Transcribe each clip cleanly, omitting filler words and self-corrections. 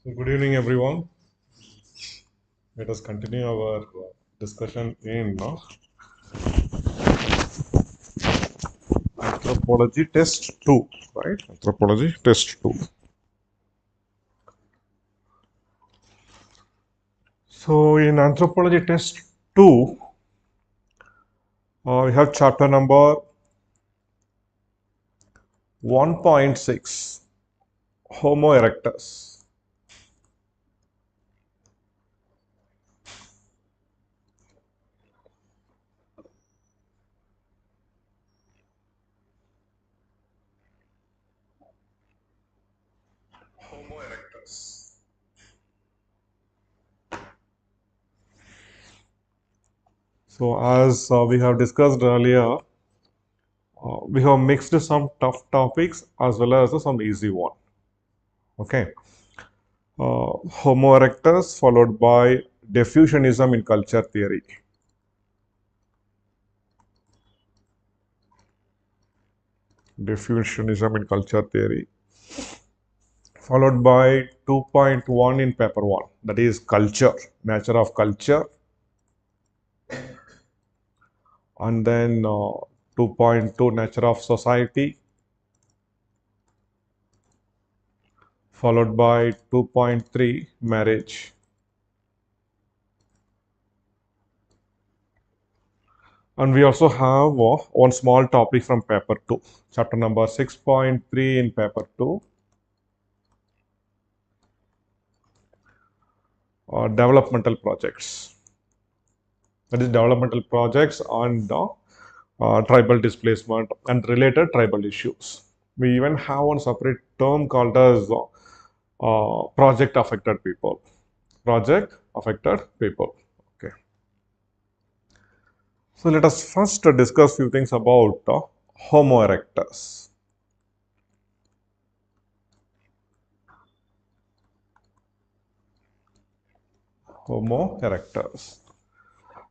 So good evening, everyone. Let us continue our discussion in Anthropology Test 2, right? Anthropology Test 2. So in Anthropology Test 2, we have chapter number 1.6, Homo Erectus. Homo Erectus. So as we have discussed earlier, we have mixed some tough topics as well as some easy one. Okay. Homo erectus followed by diffusionism in culture theory. Diffusionism in culture theory. Followed by 2.1 in paper 1, that is culture, nature of culture. And then 2.2, nature of society. Followed by 2.3, marriage. And we also have one small topic from paper 2, chapter number 6.3 in paper 2, developmental projects. That is developmental projects and tribal displacement and related tribal issues. We even have one separate term called as project affected people. Project affected people. Okay. So let us first discuss few things about Homo erectus. Homo erectus.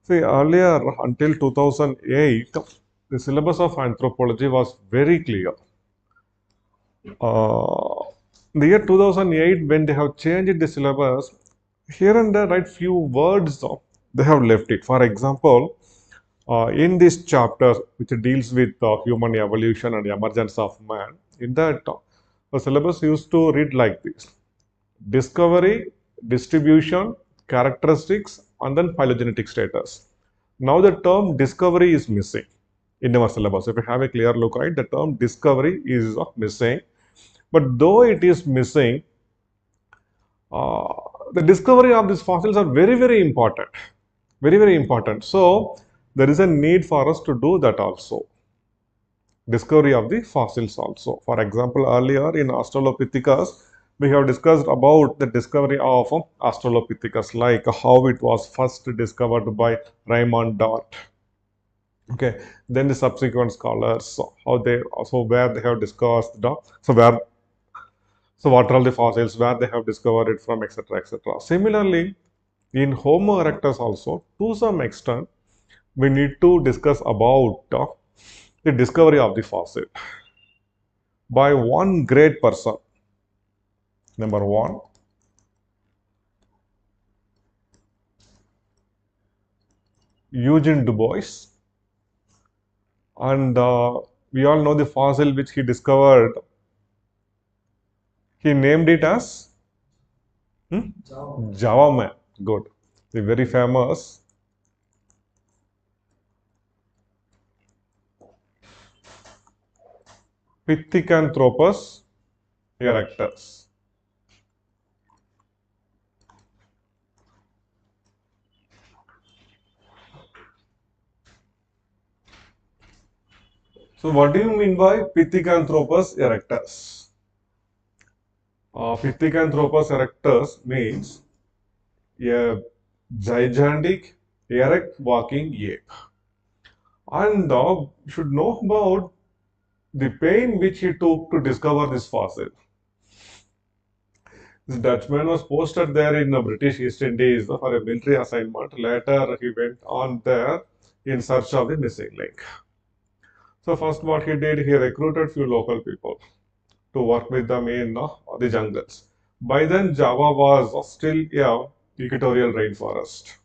See, earlier until 2008, the syllabus of anthropology was very clear. The year 2008, when they have changed the syllabus, here and there, right, few words they have left it. For example, in this chapter, which deals with human evolution and emergence of man, in that the syllabus used to read like this: discovery, distribution, characteristics, and then phylogenetic status. Now the term discovery is missing in our syllabus. If you have a clear look, right, the term discovery is missing. But though it is missing, uh, the discovery of these fossils are very, very important. Very, very important. So there is a need for us to do that also. Discovery of the fossils also. For example, earlier in Australopithecus, we have discussed about the discovery of Australopithecus, like how it was first discovered by Raymond Dart. Okay, then the subsequent scholars, how they also where they have discussed the so what are all the fossils, where they have discovered it from, etc., etc. Similarly, in Homo erectus also, to some extent, we need to discuss about the discovery of the fossil by one great person. Number one, Eugene Du Bois, and we all know the fossil which he discovered. He named it as Java man. Good, the very famous Pithecanthropus erectus. So, what do you mean by Pithecanthropus erectus? Pithecanthropus erectus means a gigantic erect walking ape. And you should know about the pain which he took to discover this fossil. This Dutchman was posted there in the British East Indies for a military assignment. Later, he went on there in search of the missing link. So first what he did, he recruited few local people to work with them in the jungles. By then, Java was still a equatorial rainforest.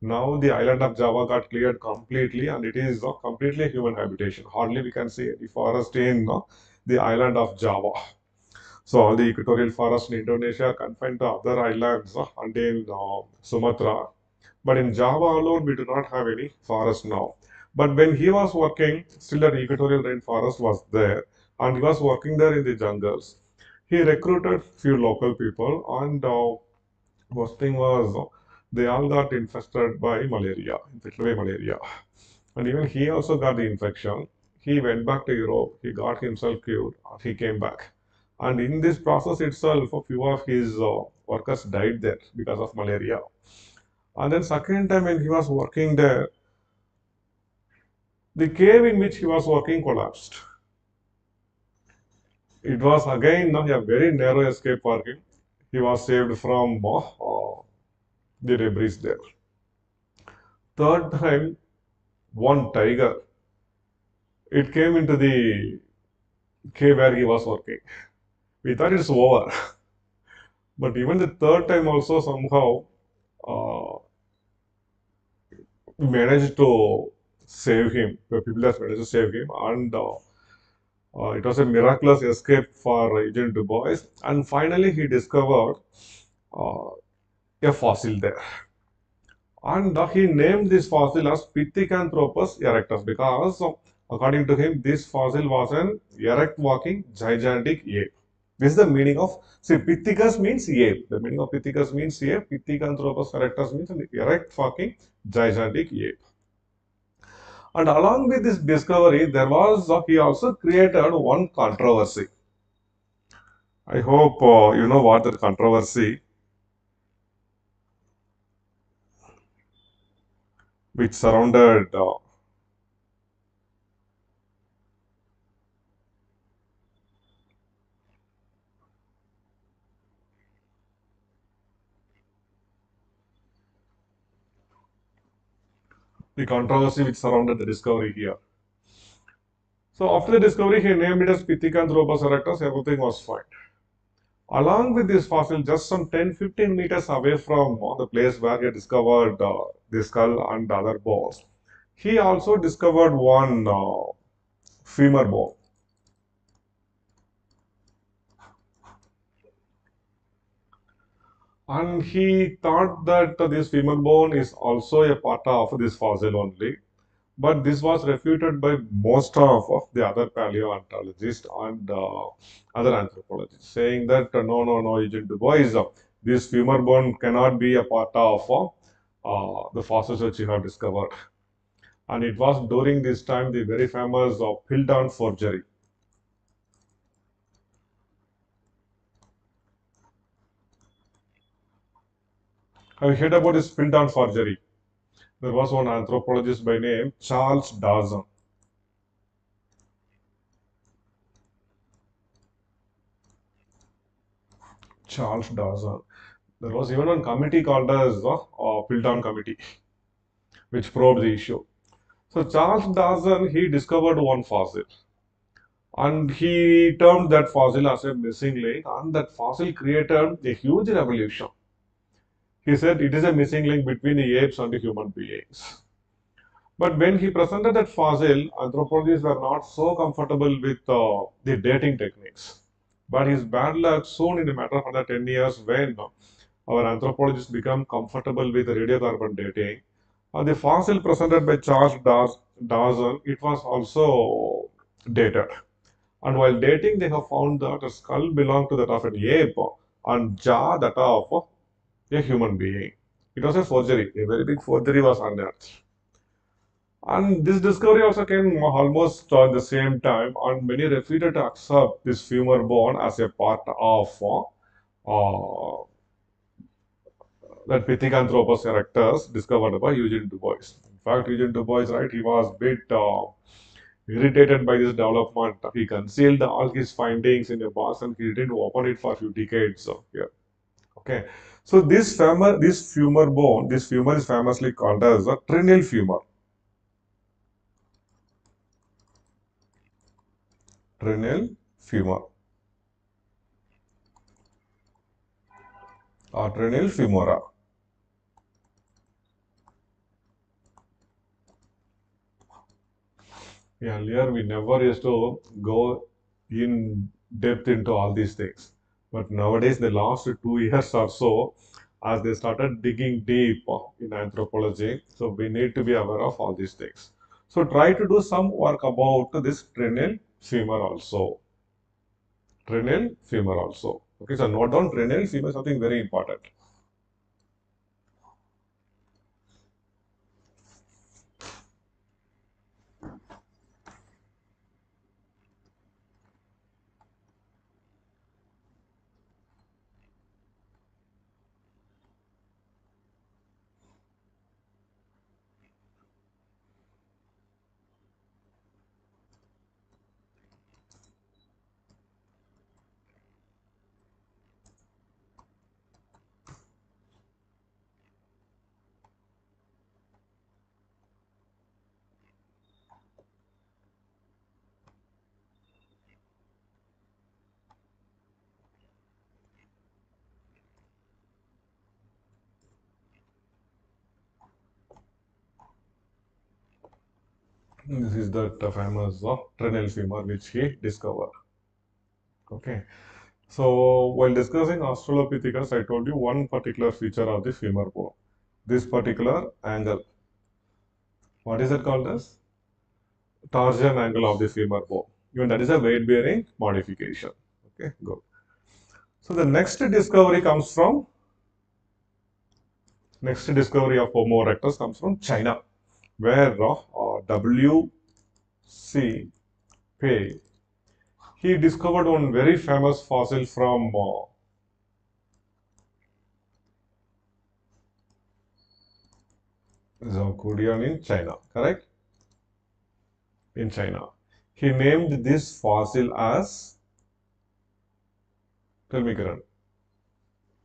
Now the island of Java got cleared completely and it is completely human habitation. Hardly we can see any forest in the island of Java. So all the equatorial forest in Indonesia are confined to other islands and in Sumatra. But in Java alone, we do not have any forest now. But when he was working, still the equatorial rainforest was there, and he was working there in the jungles. He recruited few local people, and worst thing was they all got infested by malaria, infected by malaria. And even he also got the infection. He went back to Europe, he got himself cured, and he came back. And in this process itself, a few of his workers died there because of malaria. And then second time when he was working there, the cave in which he was working collapsed. It was again a very narrow escape for him. He was saved from the debris there. Third time, one tiger, it came into the cave where he was working. We thought it's over. But even the third time also somehow uh, managed to save him. The people that managed to save him, and it was a miraculous escape for Agent Du Bois. And finally, he discovered uh, a fossil there. And he named this fossil as Pithecanthropus erectus because, according to him, this fossil was an erect walking gigantic ape. This is the meaning of, see, Pithecus means ape. The meaning of Pithecus means ape. Pithecanthropus erectus means an erect walking gigantic ape. And along with this discovery, there was, he also created one controversy. I hope you know what the controversy which surrounded the controversy which surrounded the discovery here. So after the discovery, he named it as Pithecanthropus erectus. Everything was fine. Along with this fossil, just some 10-15 meters away from the place where he discovered the skull and other bones, he also discovered one femur bone. And he thought that this femur bone is also a part of this fossil only. But this was refuted by most of the other paleontologists and other anthropologists, saying that no, no, no, Agent Du Bois, this femur bone cannot be a part of the fossils which you have discovered. And it was during this time the very famous Piltdown forgery. Have you heard about this Piltdown forgery? There was one anthropologist by name Charles Dawson. Charles Dawson. There was even one committee called as the Piltdown Committee, which probed the issue. So Charles Dawson, he discovered one fossil and he termed that fossil as a missing link, and that fossil created a huge revolution. He said it is a missing link between the apes and the human beings. But when he presented that fossil, anthropologists were not so comfortable with the dating techniques. But his bad luck soon, in a matter of under 10 years, when our anthropologists become comfortable with radiocarbon dating, the fossil presented by Dawson, it was also dated. And while dating, they have found that the skull belonged to that of an ape and jaw that of a human being. It was a forgery. A very big forgery was unearthed. And this discovery also came almost at the same time, and many refused to accept this femur bone as a part of uh, that Pithecanthropus erectus discovered by Eugene Du Bois. In fact, Eugene Du Bois, right, he was a bit irritated by this development. He concealed all his findings in a box and he didn't open it for a few decades. Here. Okay. So this femur bone, this femur is famously called as a trinial femur. Trinial femur. Trenil femora. Earlier, we never used to go in depth into all these things. But nowadays, the last 2 years or so, as they started digging deep in anthropology, so we need to be aware of all these things. So try to do some work about this trenil femur also. Trenil femur also. Okay, so note down trenil femur, something very important. This is that famous trenil femur which he discovered. Okay. So while discussing Australopithecus, I told you one particular feature of the femur bone. This particular angle. What is it called as? Torsion angle of the femur bone. Even that is a weight bearing modification. Okay, good. So the next discovery of Homo erectus comes from China, where W.C. Pei, he discovered one very famous fossil from Zhongshan in China, correct? In China. He named this fossil as, tell me Karan,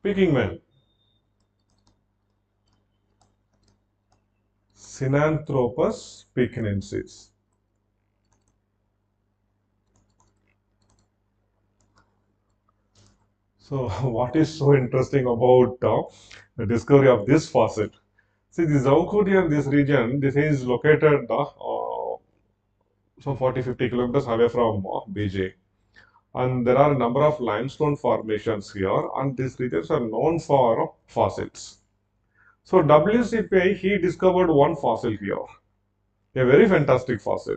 Peking man, Sinanthropus pekinensis. So, what is so interesting about the discovery of this fossil? See, the Zhongshan, this region, this is located so 40-50 kilometers away from Beijing. And there are a number of limestone formations here, and these regions are known for fossils. So, WCPI, he discovered one fossil here, a very fantastic fossil.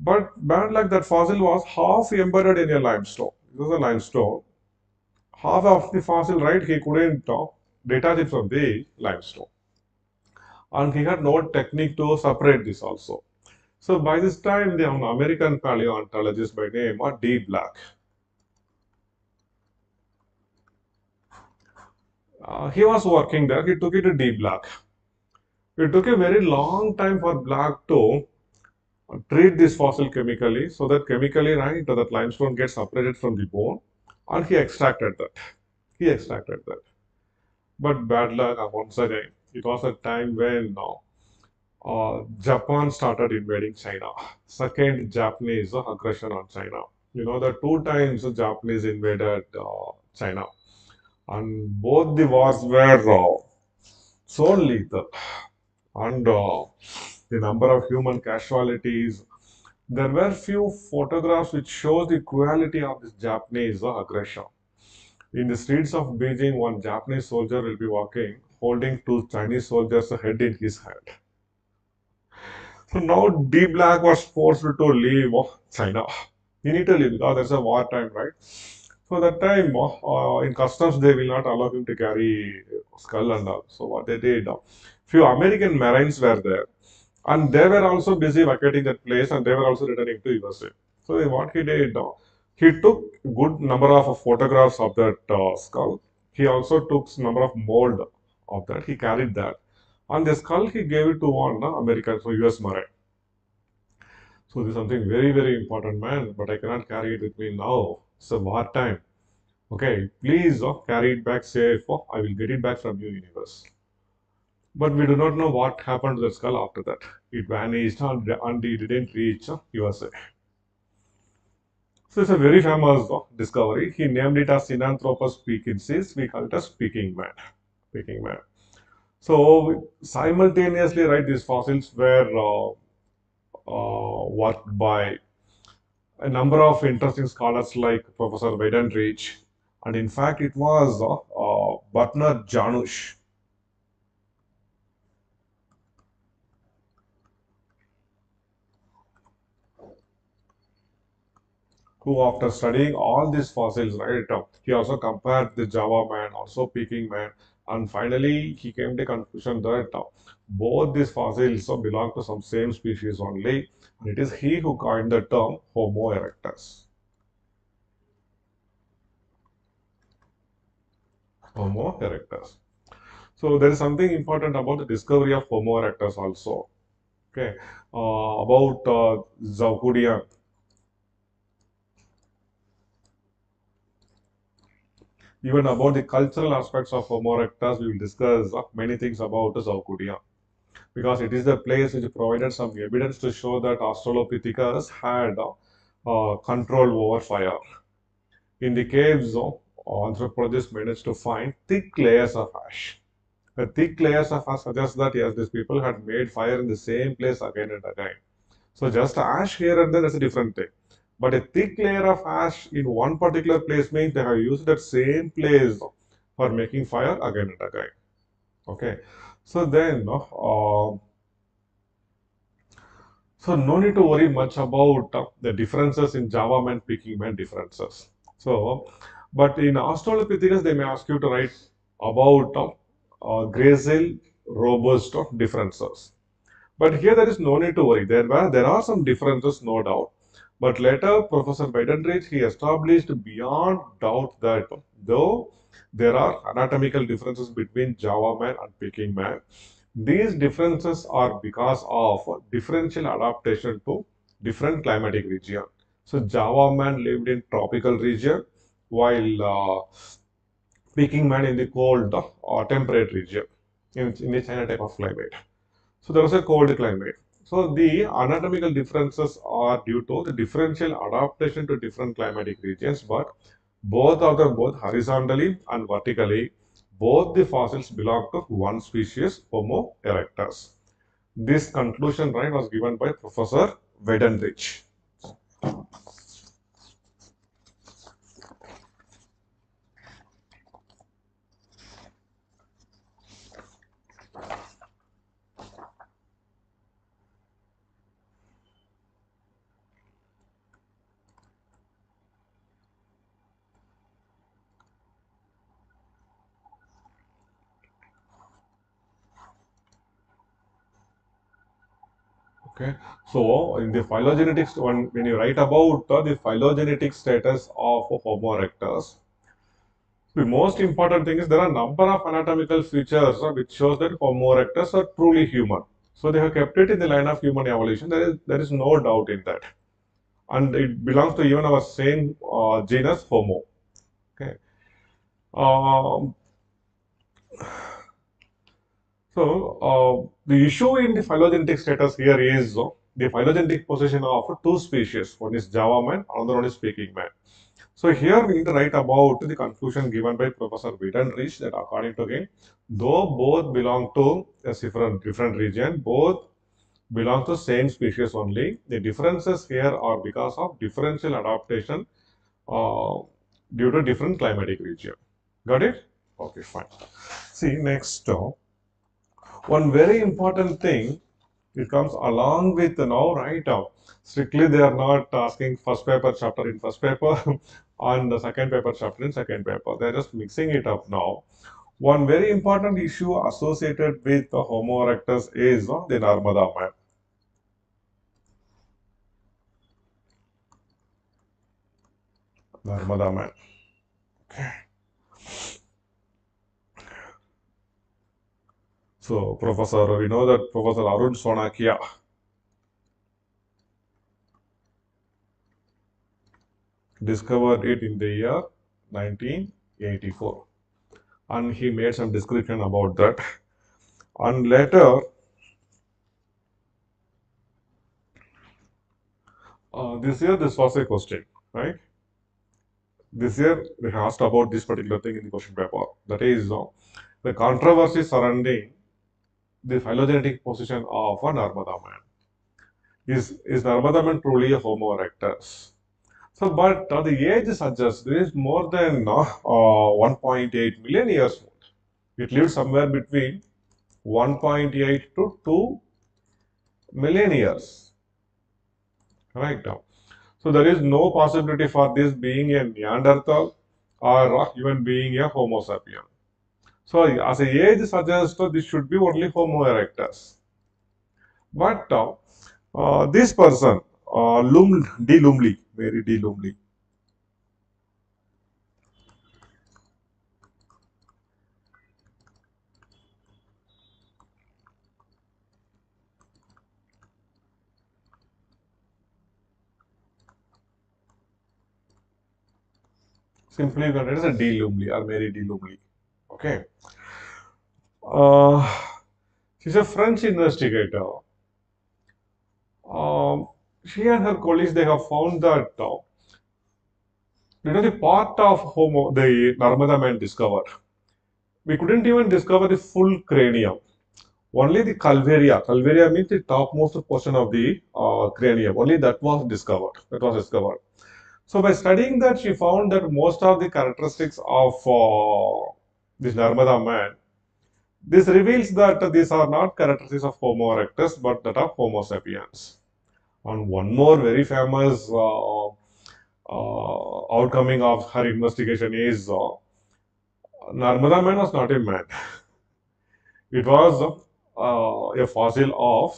But bad luck, that fossil was half embedded in a limestone. It was a limestone. Half of the fossil, right, he couldn't detach it from the limestone. And he had no technique to separate this also. So by this time, the American paleontologist by name D. Black, he was working there. He took it to D. Black. It took a very long time for Black to treat this fossil chemically, so that chemically, right, that limestone gets separated from the bone, and he extracted that. He extracted that. But bad luck, once again, it was a time when Japan started invading China. Second Japanese aggression on China. You know, the two times the Japanese invaded China, and both the wars were so lethal, and the number of human casualties. There were few photographs which show the cruelty of this Japanese aggression. In the streets of Beijing, one Japanese soldier will be walking, holding two Chinese soldiers' head in his hand. So now D Black was forced to leave China. He need to leave because there's a war time, right? So that time in customs they will not allow him to carry skull and all. So what they did, few American Marines were there, and they were also busy vacating that place, and they were also returning to USA. So what he did, he took good number of photographs of that skull. He also took number of mold of that. He carried that. On the skull, he gave it to one American, so US Marine. So this is something very, very important, man. But I cannot carry it with me now. It's a war time. Okay, please carry it back safe. I will get it back from you, universe. But we do not know what happened to the skull after that. It vanished and it didn't reach USA. So it's a very famous discovery. He named it as Sinanthropus pekinensis. We call it as speaking man. Speaking man. So simultaneously, right, these fossils were worked by a number of interesting scholars like Professor Weidenreich, and in fact, it was Butner Janusz who, after studying all these fossils, right, he also compared the Java man, also Peking man, and finally he came to conclusion that both these fossils belong to some same species only, and it is he who coined the term Homo erectus. Homo erectus. So there is something important about the discovery of Homo erectus also. Okay, about Zaukudian. Even about the cultural aspects of Homo erectus, we will discuss many things about Zaukudia, because it is the place which provided some evidence to show that Australopithecus had control over fire. In the caves, anthropologists managed to find thick layers of ash. The thick layers of ash suggest that yes, these people had made fire in the same place again and again. So just ash here and there is a different thing. But a thick layer of ash in one particular place means they have used that same place for making fire again and again. Okay. So then, so no need to worry much about the differences in Java man, Peking man differences. So, but in Australopithecus, they may ask you to write about gracile, robust differences. But here there is no need to worry. There are some differences, no doubt. But later, Professor Weidenreich, he established beyond doubt that though there are anatomical differences between Java man and Peking man, these differences are because of differential adaptation to different climatic region. So Java man lived in tropical region, while Peking man in the cold temperate region in the China type of climate. So there was a cold climate. So the anatomical differences are due to the differential adaptation to different climatic regions, but both of them, both horizontally and vertically, both the fossils belong to one species, Homo erectus. This conclusion, right, was given by Professor Weidenreich. Okay, so in the phylogenetics, when you write about the phylogenetic status of Homo erectus, the most important thing is there are a number of anatomical features which shows that Homo erectus are truly human. So they have kept it in the line of human evolution. There is no doubt in that, and it belongs to even our same genus Homo. Okay. Um, the issue in the phylogenetic status here is the phylogenetic position of two species. One is Java man, another one is Peking man. So here we need to write about the conclusion given by Professor Weidenreich that according to him, though both belong to a different region, both belong to same species only. The differences here are because of differential adaptation uh, due to different climatic region. Got it? Okay, fine. See, next, one very important thing, it comes along with now, right? Strictly, they are not asking first paper chapter in first paper and the second paper chapter in second paper. They're just mixing it up now. One very important issue associated with the Homo erectus is the Narmada man. Narmada man. So, Professor, we know that Professor Arun Sonakia discovered it in the year 1984, and he made some description about that. And later, this year, this was a question. right? This year we asked about this particular thing in the question paper. That is the controversy surrounding the phylogenetic position of a Narmada man. Is Narmada man truly a Homo erectus? So, but the age suggests this is more than 1.8 million years old. It lives somewhere between 1.8 to 2 million years. Right now. So there is no possibility for this being a Neanderthal or even being a Homo sapien. So as a age suggests, this should be only Homo erectus. But this person, D. Lumley, Mary D. Lumley, simply you can write as a D. Lumley or Mary D. Lumley. Okay. Uh, she's a French investigator. Um, she and her colleagues they have found that the part of Homo the Narmada man discovered. We couldn't even discover the full cranium. Only the calvaria. Calvaria means the topmost portion of the cranium. Only that was discovered. That was discovered. So by studying that, she found that most of the characteristics of this Narmada man. This reveals that these are not characteristics of Homo erectus, but that of Homo sapiens. And one more very famous outcoming of her investigation is Narmada man was not a man. It was a fossil of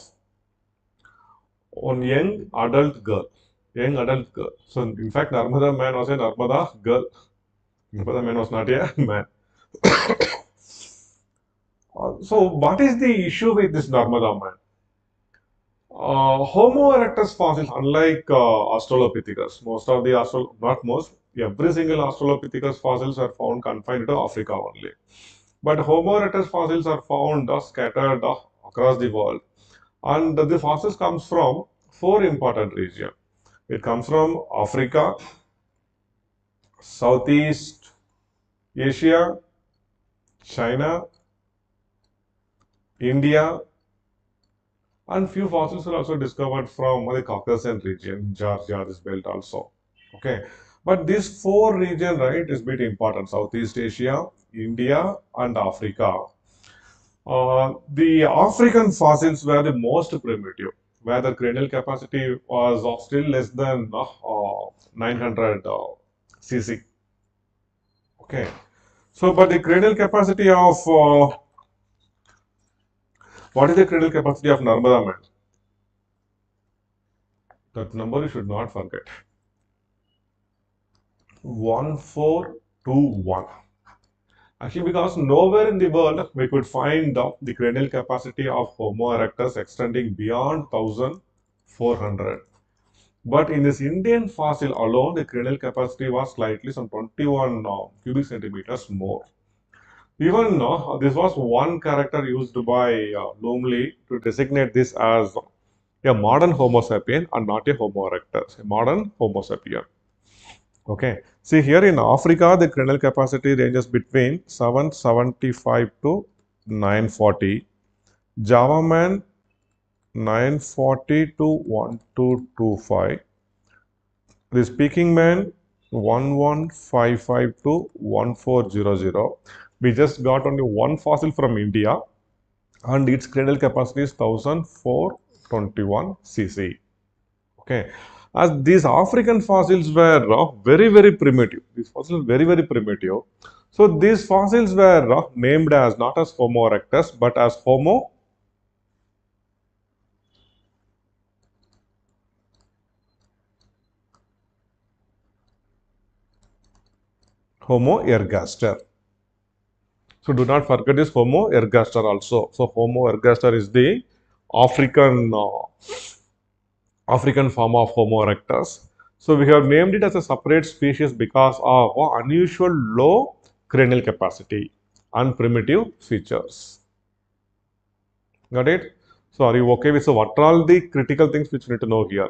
one young adult girl. Young adult girl. So, in fact, Narmada man was a Narmada girl. Narmada man was not a man. So, what is the issue with this Narmada man? Homo erectus fossils, unlike Australopithecus, most of the not most, every single Australopithecus fossils are found confined to Africa only. But Homo erectus fossils are found scattered across the world. And the fossils comes from four important regions. It comes from Africa, Southeast Asia, China, India, and few fossils are also discovered from the Caucasian region, Georgia, this belt also. Okay, but these four regions, right, is bit important: Southeast Asia, India, and Africa. The African fossils were the most primitive, where the cranial capacity was still less than 900 cc. Okay, so but the cranial capacity of what is the cranial capacity of Narmada man? That number you should not forget. 1421. Actually, because nowhere in the world we could find the cranial capacity of Homo erectus extending beyond 1400. But in this Indian fossil alone, the cranial capacity was slightly some 21 cubic centimeters more. Even this was one character used by Lumley to designate this as a modern Homo sapien and not a Homo erectus, a modern Homo sapien. Okay. See here in Africa, the cranial capacity ranges between 775 to 940. Java man 940 to 1225. The speaking man 1155 to 1400. We just got only one fossil from India and its cranial capacity is 1421 cc. Okay, as these African fossils were very primitive. These fossils very primitive. So these fossils were named as not as Homo erectus but as Homo ergaster. So do not forget this Homo ergaster also. So Homo ergaster is the African African form of Homo erectus. So we have named it as a separate species because of unusual low cranial capacity and primitive features. Got it? So are you okay with, so what are all the critical things which you need to know here?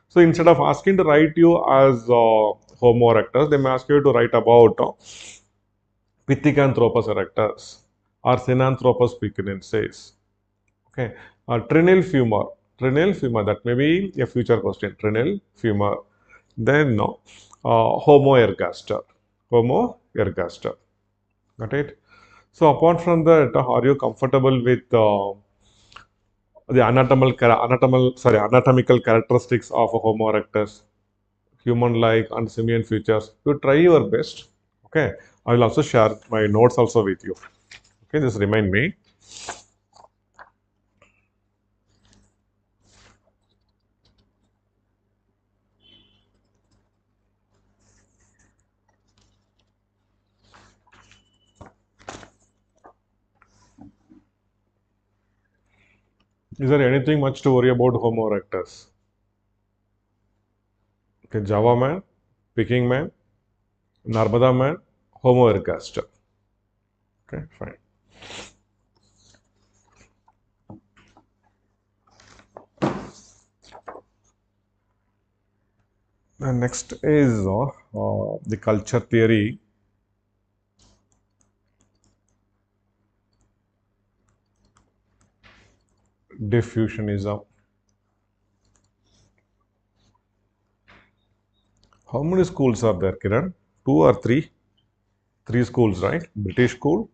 So instead of asking to write you as Homo erectus, they may ask you to write about Pithecanthropus erectus or Sinanthropus piquensis. Okay, trinil femur. Trinil femur, that may be a future question. Trinil femur. Then Homo ergaster. Homo ergaster. Got it? So apart from that, are you comfortable with the anatomical characteristics of a Homo erectus, human-like and simian features? You try your best. Okay, I will also share my notes also with you. Okay, just remind me. Is there anything much to worry about Homo erectus? Okay, Java man, Peking man, Narmada man, Homo ergaster. Okay, fine. And next is the culture theory. Diffusionism. How many schools are there, Kiran? Two or three? Three schools, right? British school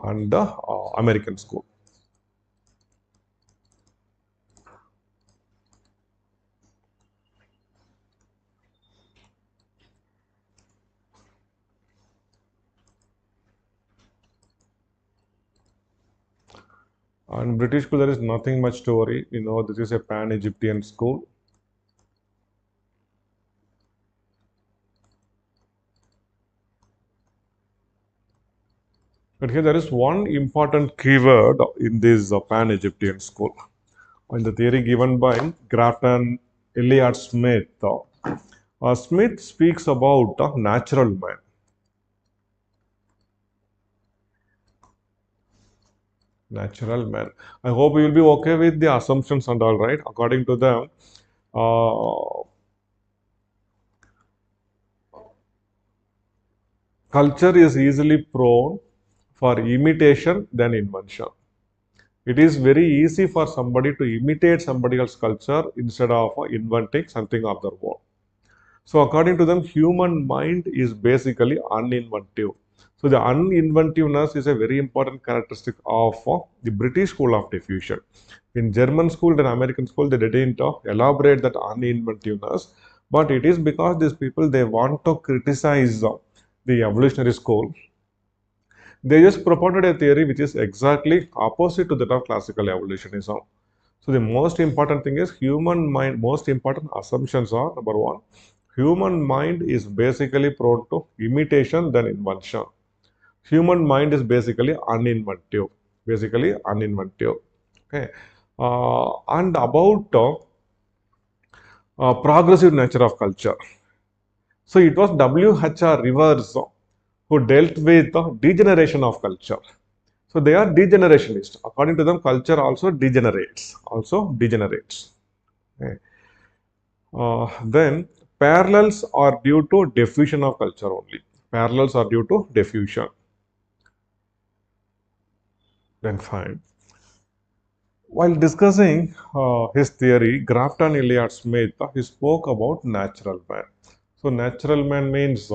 and the American school. And British school, there is nothing much to worry. You know, this is a pan-Egyptian school. But here there is one important keyword in this pan-Egyptian school. In the theory given by Grafton Elliott Smith, Smith speaks about natural man. Natural man. I hope you will be okay with the assumptions and all, right? According to them, uh, culture is easily prone for imitation than invention. It is very easy for somebody to imitate somebody else's culture instead of inventing something of their own. So according to them, human mind is basically uninventive. So the uninventiveness is a very important characteristic of the British school of diffusion. In German school and American school, they didn't elaborate that uninventiveness, but it is because these people they want to criticize the evolutionary school. They just propounded a theory which is exactly opposite to that of classical evolutionism. So the most important thing is human mind. Most important assumptions are number one, human mind is basically prone to imitation than invention. Human mind is basically uninventive. Basically uninventive. Okay. And about progressive nature of culture. So it was W.H.R. Rivers who dealt with the degeneration of culture. So they are degenerationists. According to them, culture also degenerates. Also degenerates. Okay. Then parallels are due to diffusion of culture only. Parallels are due to diffusion. Then fine. While discussing his theory, Grafton Elliott Smith, he spoke about natural man. So natural man means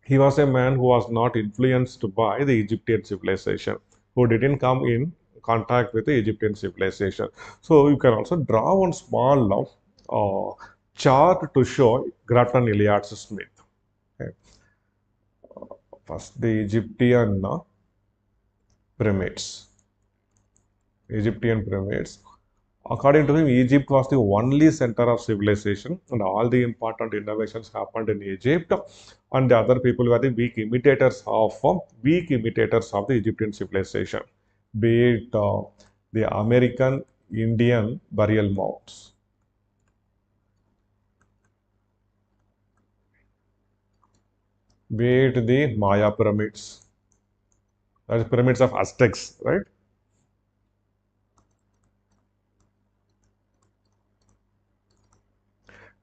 he was a man who was not influenced by the Egyptian civilization, who didn't come in contact with the Egyptian civilization. So you can also draw one small chart to show Grafton Elliott Smith. Okay. First, the Egyptian pyramids. Egyptian pyramids. According to him, Egypt was the only center of civilization, and all the important innovations happened in Egypt. And the other people were the weak imitators of the Egyptian civilization, be it the American Indian burial mounds, be it the Maya pyramids, that is pyramids of Aztecs, right?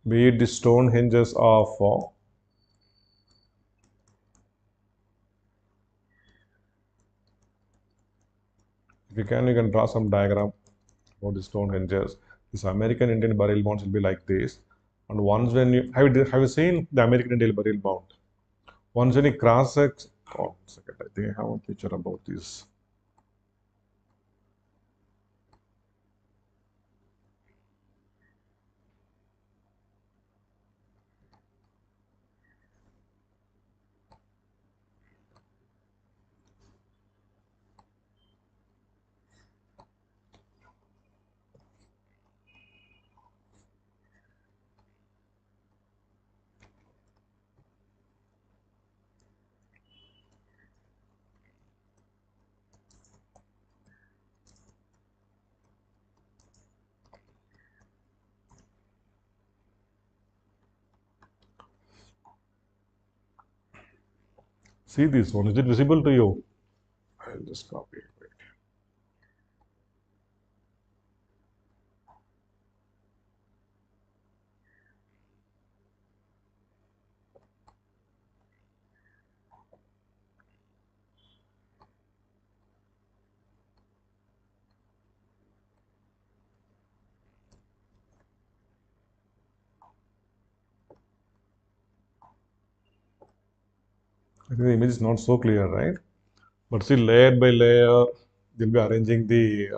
be it the stone hinges of if you can draw some diagram about the stone hinges. This American Indian burial mounds will be like this. And once when you have you seen the American Indian burial mound? Once when you cross section, oh, second, I think I have a picture about this. See this one. Is it visible to you? I'll just copy it. Wait. I think the image is not so clear, right? But see, layer by layer, they'll be arranging the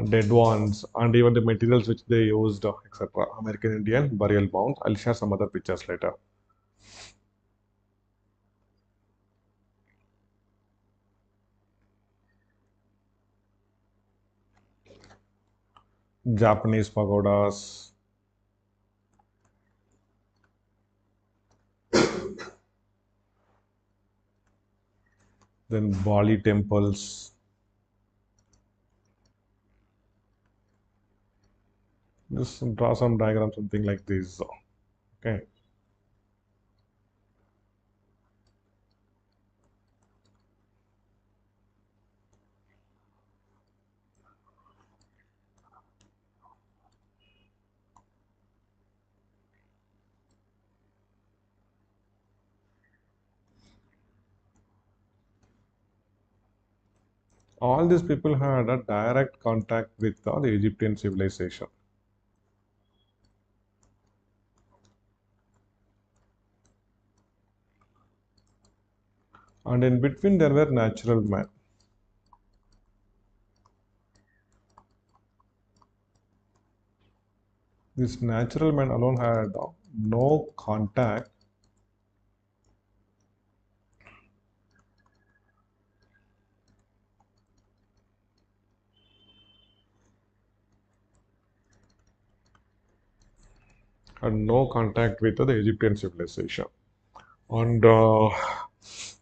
dead ones and even the materials which they used, etc. American Indian burial mounds. I'll share some other pictures later. Japanese pagodas, then Bali temples. Just draw some diagram, something like this. Okay. All these people had a direct contact with the Egyptian civilization. And in between, there were natural men. This natural man alone had no contact, with the Egyptian civilization. And a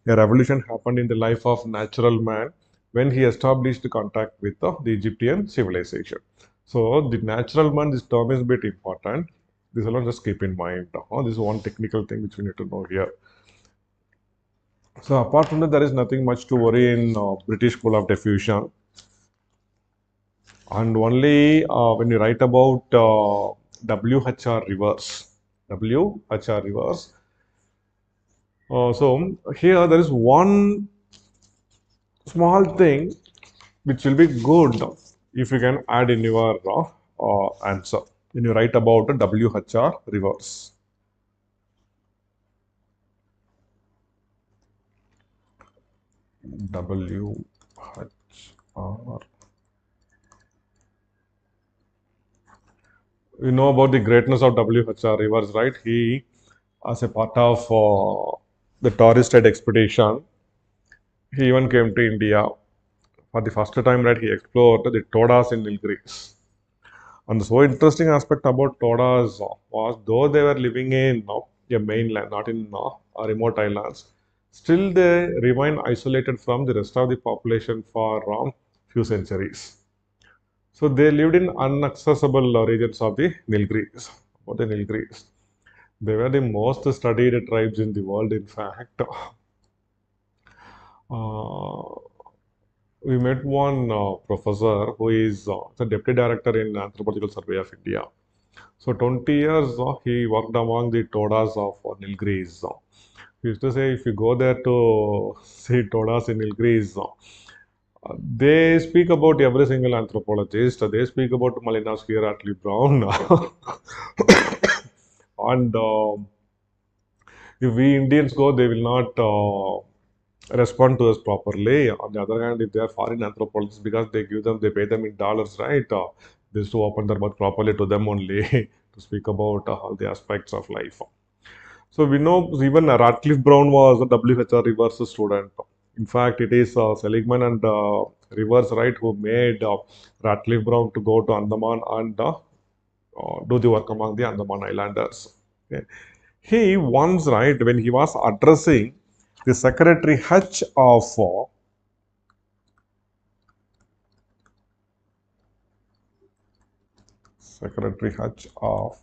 revolution happened in the life of natural man when he established contact with the Egyptian civilization. So the natural man, this term is a bit important. This alone just keep in mind. This is one technical thing which we need to know here. So apart from that, there is nothing much to worry in British School of Diffusion. And only when you write about WHR reverse, WHR reverse. So here there is one small thing which will be good if you can add in your answer when you write about WHR reverse. WHR. You know about the greatness of WHR reverse, right? He, as a part of the tourist expedition, he even came to India. For the first time, right, he explored the Todas in Nilgiris. And the so interesting aspect about Todas was though they were living in a mainland, not in remote islands, still they remain isolated from the rest of the population for few centuries. So they lived in inaccessible regions of the Nilgiris, or the Nilgiris. They were the most studied tribes in the world, in fact. Uh, we met one professor who is the deputy director in Anthropological Survey of India. So 20 years he worked among the Todas of Nilgiris. He used to say if you go there to see Todas in Nilgiris, they speak about every single anthropologist. They speak about Malinowski, Ratley Brown, and if we Indians go, they will not respond to us properly. On the other hand, if they are foreign anthropologists, because they pay them in dollars, right? They used to open their mouth properly to them only to speak about all the aspects of life. So we know even Radcliffe Brown was a WHR reverse student. In fact, it is Seligman and Rivers, right, who made Radcliffe Brown to go to Andaman and do the work among the Andaman Islanders. Okay. He once, right, when he was addressing the Secretary Hutch of Secretary Hutch of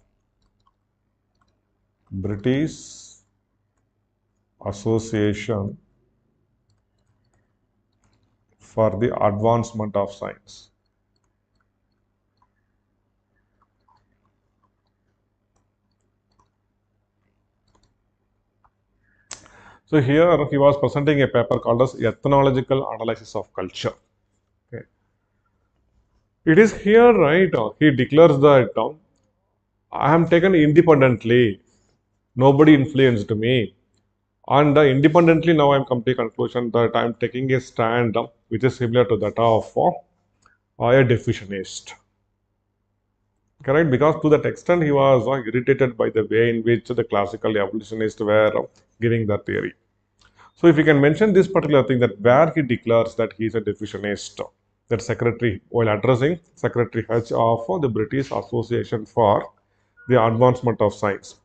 British Association for the Advancement of Science. So here he was presenting a paper called as Ethnological Analysis of Culture. Okay. It is here, right? He declares that I am taken independently. Nobody influenced me. And independently now I am come to the conclusion that I am taking a stand which is similar to that of a diffusionist. Correct? Because to that extent he was irritated by the way in which the classical evolutionists were giving their theory. So if you can mention this particular thing that where he declares that he is a diffusionist, that secretary while addressing Secretary Hutch of the British Association for the Advancement of Science.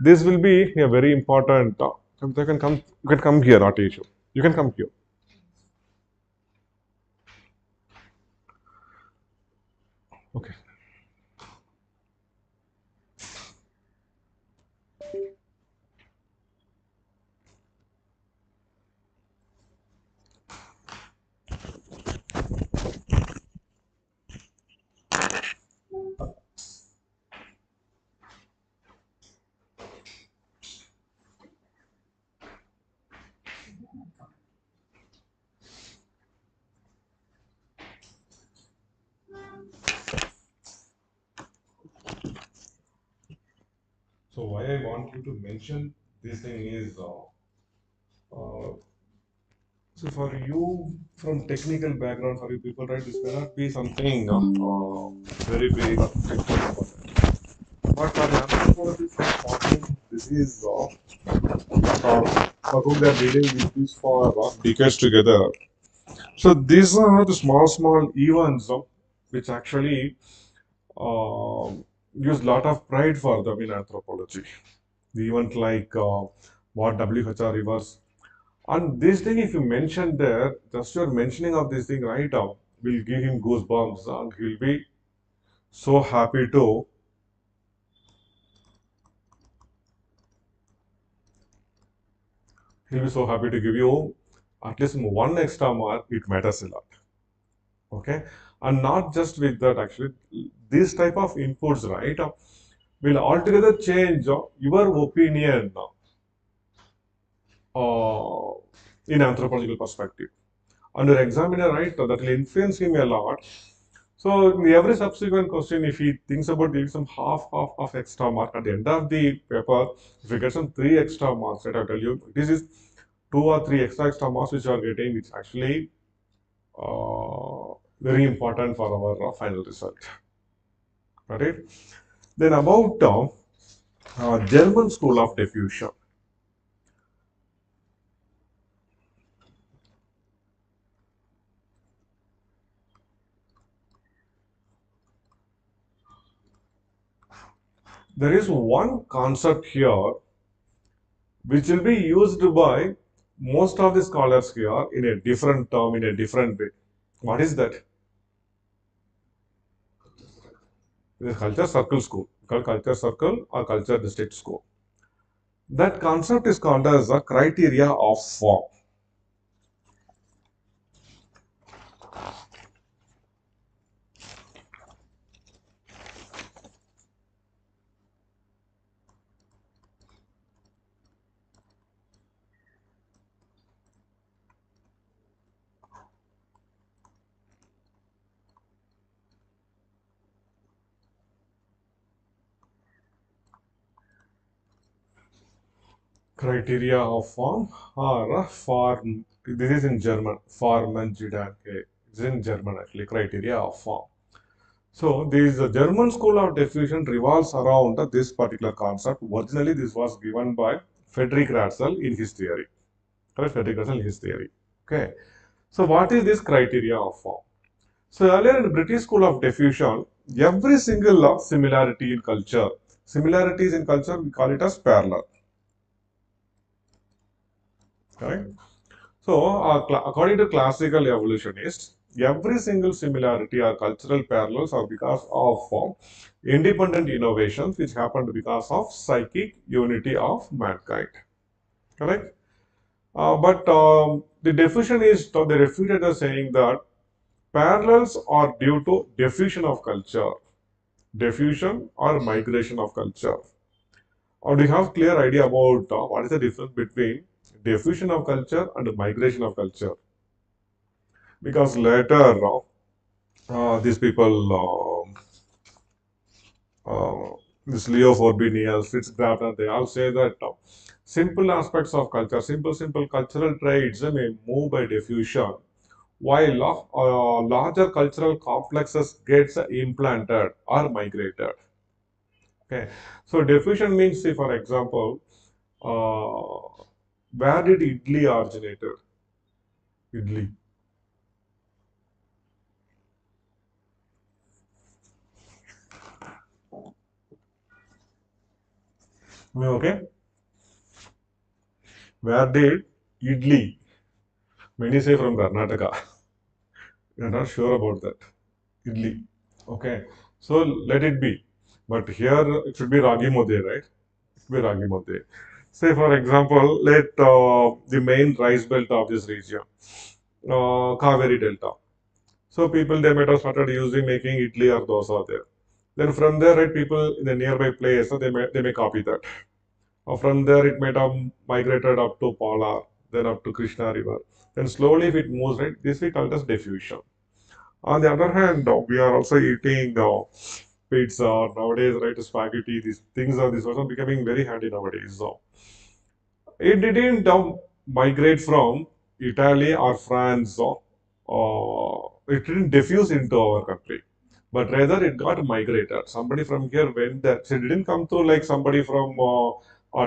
This will be a very important. You can come here, not issue. You can come here. Okay. So why I want you to mention this thing is uh, so for you from technical background for you people, right? This may not be something very big. But for the anthropologists who are following this is for whom they are dealing with this for decades together. So these are the small events which actually uh, use lot of pride for them in anthropology. The event like what WHR reverse. And this thing, if you mention there, just your mentioning of this thing right up will give him goosebumps and he'll be so happy to. He'll be so happy to give you at least one extra mark. It matters a lot. Okay. And not just with that, actually, this type of inputs, right, will altogether change your opinion uh, in anthropological perspective. And your examiner, right, that will influence him a lot. So in every subsequent question, if he thinks about giving some half extra mark at the end of the paper, if he gets some three extra marks, right, I tell you, this is two or three extra marks which you are getting, which actually very important for our final result. Right? Then about German school of diffusion. There is one concept here which will be used by most of the scholars here in a different term, in a different way. What is that? It is culture circle school, called culture circle or culture district school. That concept is called as a criteria of form. Criteria of form or form. This is in German. Formengedanke. It's in German actually. Criteria of form. So this German school of diffusion revolves around this particular concept. Originally, this was given by Friedrich Ratzel in his theory. Correct? Friedrich Ratzel in his theory. Okay. So what is this criteria of form? So earlier in the British school of diffusion, every single similarity in culture, similarities in culture, we call it as parallel. Correct? So, according to classical evolutionists, every single similarity or cultural parallels are because of independent innovations which happened because of psychic unity of mankind. Correct? But the diffusion is, they refuted as saying that parallels are due to diffusion or migration of culture. Or do you have clear idea about what is the difference between diffusion of culture and migration of culture? Because later these people, this Leo Forbinius, Fritz Grafner, they all say that simple aspects of culture, simple cultural traits may move by diffusion, while larger cultural complexes gets implanted or migrated. Okay, so diffusion means, say for example, where did idli originated? Idli. Okay, where did idli? Many say from Karnataka. We are not sure about that. Idli. Okay. So let it be. But here it should be Ragi Mode, right? It should be Ragi Mode. Say for example, let the main rice belt of this region, Kaveri Delta. So people they might have started using making idli or dosa there. Then from there, right, people in the nearby place, so they may copy that. From there, it might have migrated up to Pala, then up to Krishna River. Then slowly, if it moves, right, this we call as diffusion. On the other hand, we are also eating pizza nowadays, right? Spaghetti. These things are this also becoming very handy nowadays. So it didn't migrate from Italy or France. It didn't diffuse into our country, but rather it got migrated. Somebody from here went there. So it didn't come to like somebody from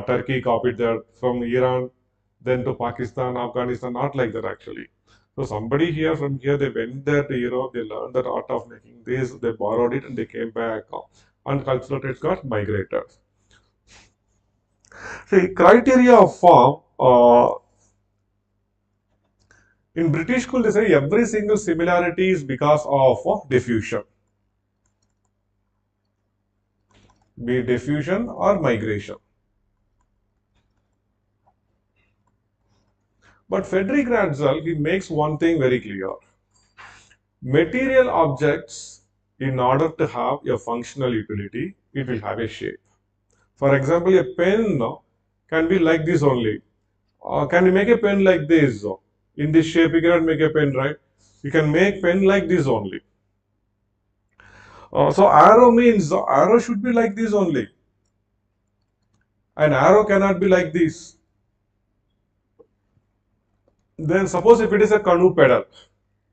Turkey copied that from Iran, then to Pakistan, Afghanistan. Not like that actually. So somebody here from here, they went there to Europe, they learned that art of making this, they borrowed it and they came back and cultural traits got migrated. See, criteria of form, in British school they say every single similarity is because of diffusion, be it diffusion or migration. But Frederick Ratzel, he makes one thing very clear. Material objects, in order to have a functional utility, it will have a shape. For example, a pen can be like this only. Can you make a pen like this? In this shape, you cannot make a pen, right? You can make pen like this only. So arrow means arrow should be like this only. An arrow cannot be like this. Then suppose if it is a canoe pedal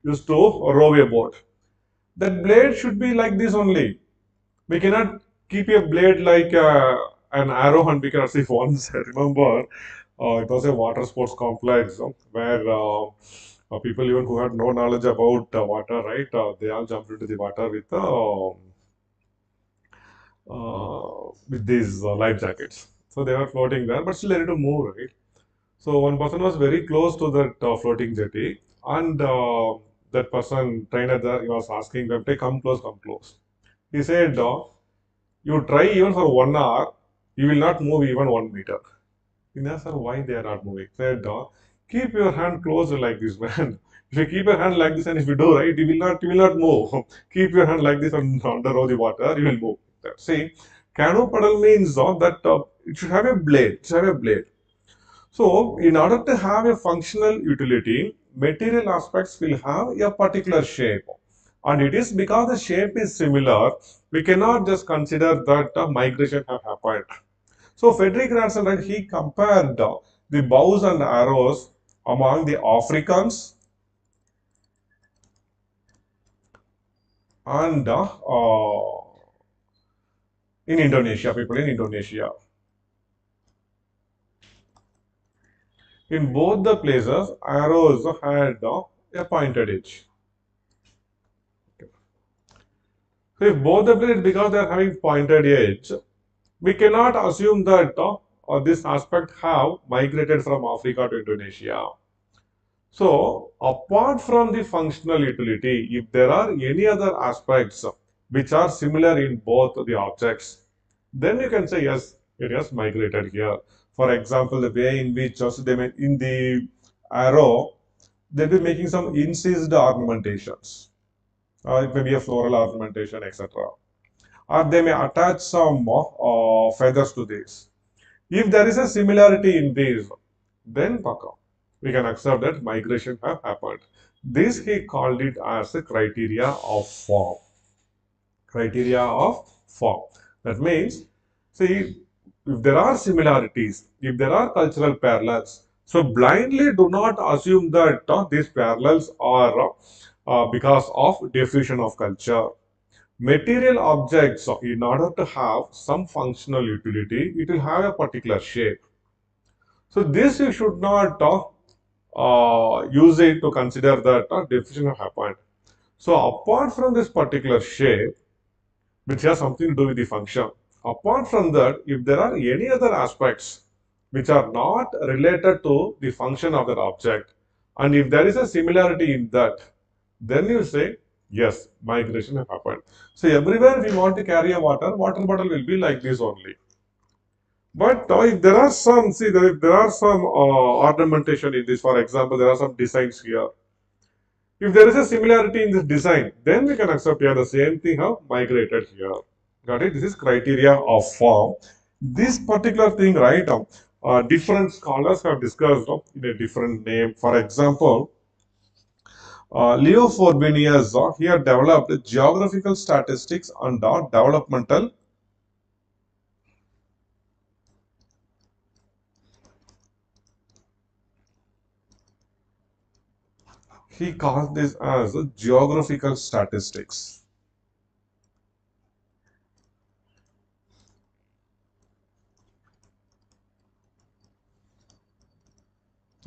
used to row a boat, that blade should be like this only. We cannot keep a blade like an arrow and we cannot see once. I remember it was a water sports complex where people even who had no knowledge about water, right? They all jumped into the water with these life jackets. So they were floating there, but still ready to move, right? So one person was very close to that floating jetty, and that person trainer there, he was asking them, "Take come close, come close." He said, "You try even for 1 hour, you will not move even 1 meter." He asked, "Sir, why they are not moving?" He said, "Keep your hand closed like this, man. If you keep your hand like this, and if you do right, you will not move. Keep your hand like this and under the water, you will move." See, canoe paddle means that it should have a blade. It should have a blade. So, in order to have a functional utility, material aspects will have a particular shape. And it is because the shape is similar, we cannot just consider that migration have happened. So Frederick Ransom, right, he compared the bows and arrows among the Africans and in Indonesia, people in Indonesia. In both the places, arrows had a pointed edge. So if both the places, because they are having pointed edge, we cannot assume that this aspect have migrated from Africa to Indonesia. So apart from the functional utility, if there are any other aspects which are similar in both the objects, then you can say yes, it has migrated here. For example, the way in which also they may, in the arrow, they'll be making some incised ornamentations. It may be a floral ornamentation, etc. Or they may attach some feathers to this. If there is a similarity in these, then Paka, we can accept that migration have happened. This he called it as a criteria of form. Criteria of form. That means, see, if there are similarities, if there are cultural parallels, so blindly do not assume that these parallels are because of diffusion of culture. Material objects, in order to have some functional utility, it will have a particular shape. So this you should not use it to consider that diffusion have happened. So apart from this particular shape, which has something to do with the function, apart from that, if there are any other aspects which are not related to the function of that object, and if there is a similarity in that, then you say, yes, migration have happened. So everywhere we want to carry a water bottle will be like this only. But if there are some, see, if there are some ornamentation in this, for example, there are some designs here. If there is a similarity in this design, then we can accept here the same thing have migrated here. Got it? This is criteria of form. This particular thing, right? Different scholars have discussed in a different name. For example, Leo Forbinius, he had developed geographical statistics and developmental. He called this as geographical statistics.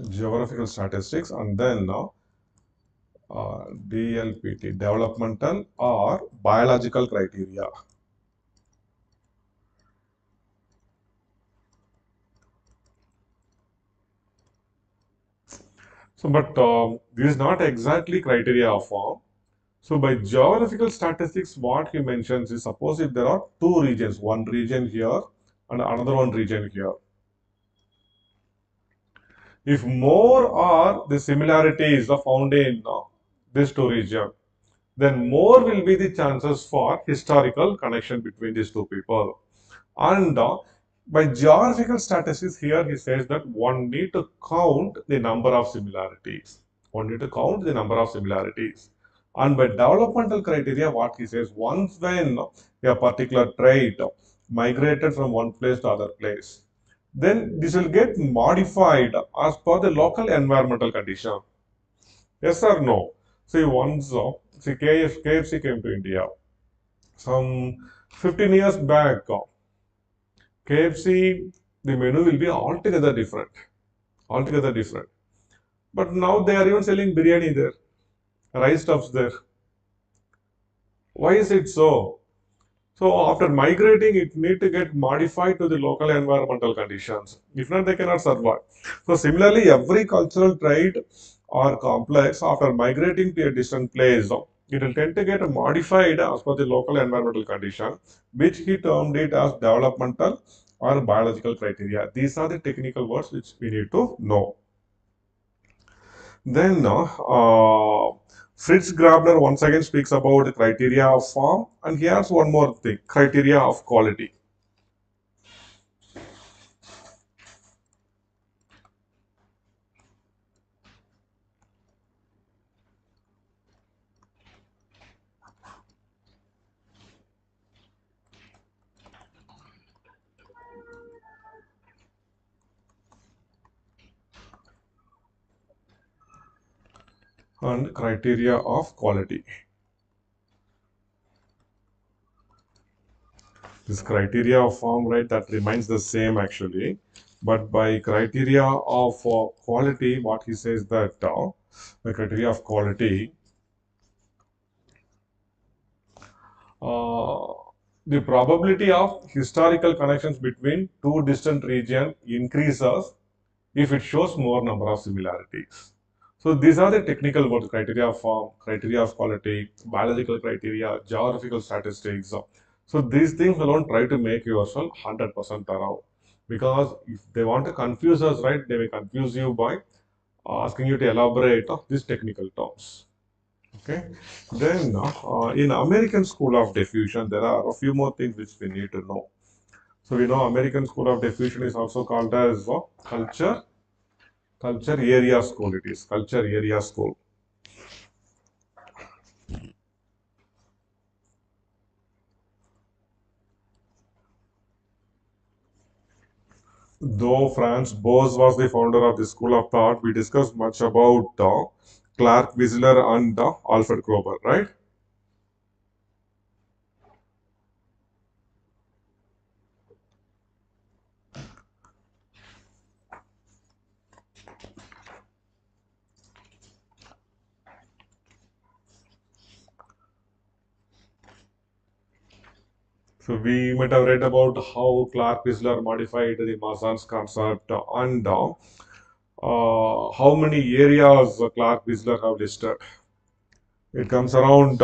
Geographical statistics, and then DLPT, developmental or biological criteria. So, but this is not exactly criteria of form. So, by geographical statistics, what he mentions is, suppose if there are two regions, one region here and another one region here. If more are the similarities are found in these two regions, then more will be the chances for historical connection between these two people. And by geographical statistics, here he says that one need to count the number of similarities. One need to count the number of similarities. And by developmental criteria, what he says, once when a particular trait migrated from one place to other place, then this will get modified as per the local environmental condition. Yes or no? See, once see KFC came to India some 15 years back. KFC, the menu will be altogether different. Altogether different. But now they are even selling biryani there, rice stuffs there. Why is it so? So after migrating, it need to get modified to the local environmental conditions. If not, they cannot survive. So similarly, every cultural trait or complex after migrating to a distant place, it will tend to get modified as per the local environmental condition, which he termed it as developmental or biological criteria. These are the technical words which we need to know. Then Fritz Grabner once again speaks about the criteria of form, and he has one more thing, criteria of quality. and criteria of quality. This criteria of form, right, that remains the same actually. But by criteria of quality, what he says that the criteria of quality, uh, the probability of historical connections between two distant regions increases if it shows more number of similarities. So these are the technical words: criteria of form, criteria of quality, biological criteria, geographical statistics. So these things alone try to make yourself 100% thorough. Because if they want to confuse us, right, they may confuse you by asking you to elaborate these technical terms. Okay. Then in American School of Diffusion, there are a few more things which we need to know. So we know American School of Diffusion is also called as culture area school. It is culture area school. Though Franz Boas was the founder of the school of thought, we discussed much about Clark Wissler and Alfred Kroeber, right? So we might have read about how Clark Wissler modified the Mazan's concept and how many areas Clark Wissler have listed. It comes around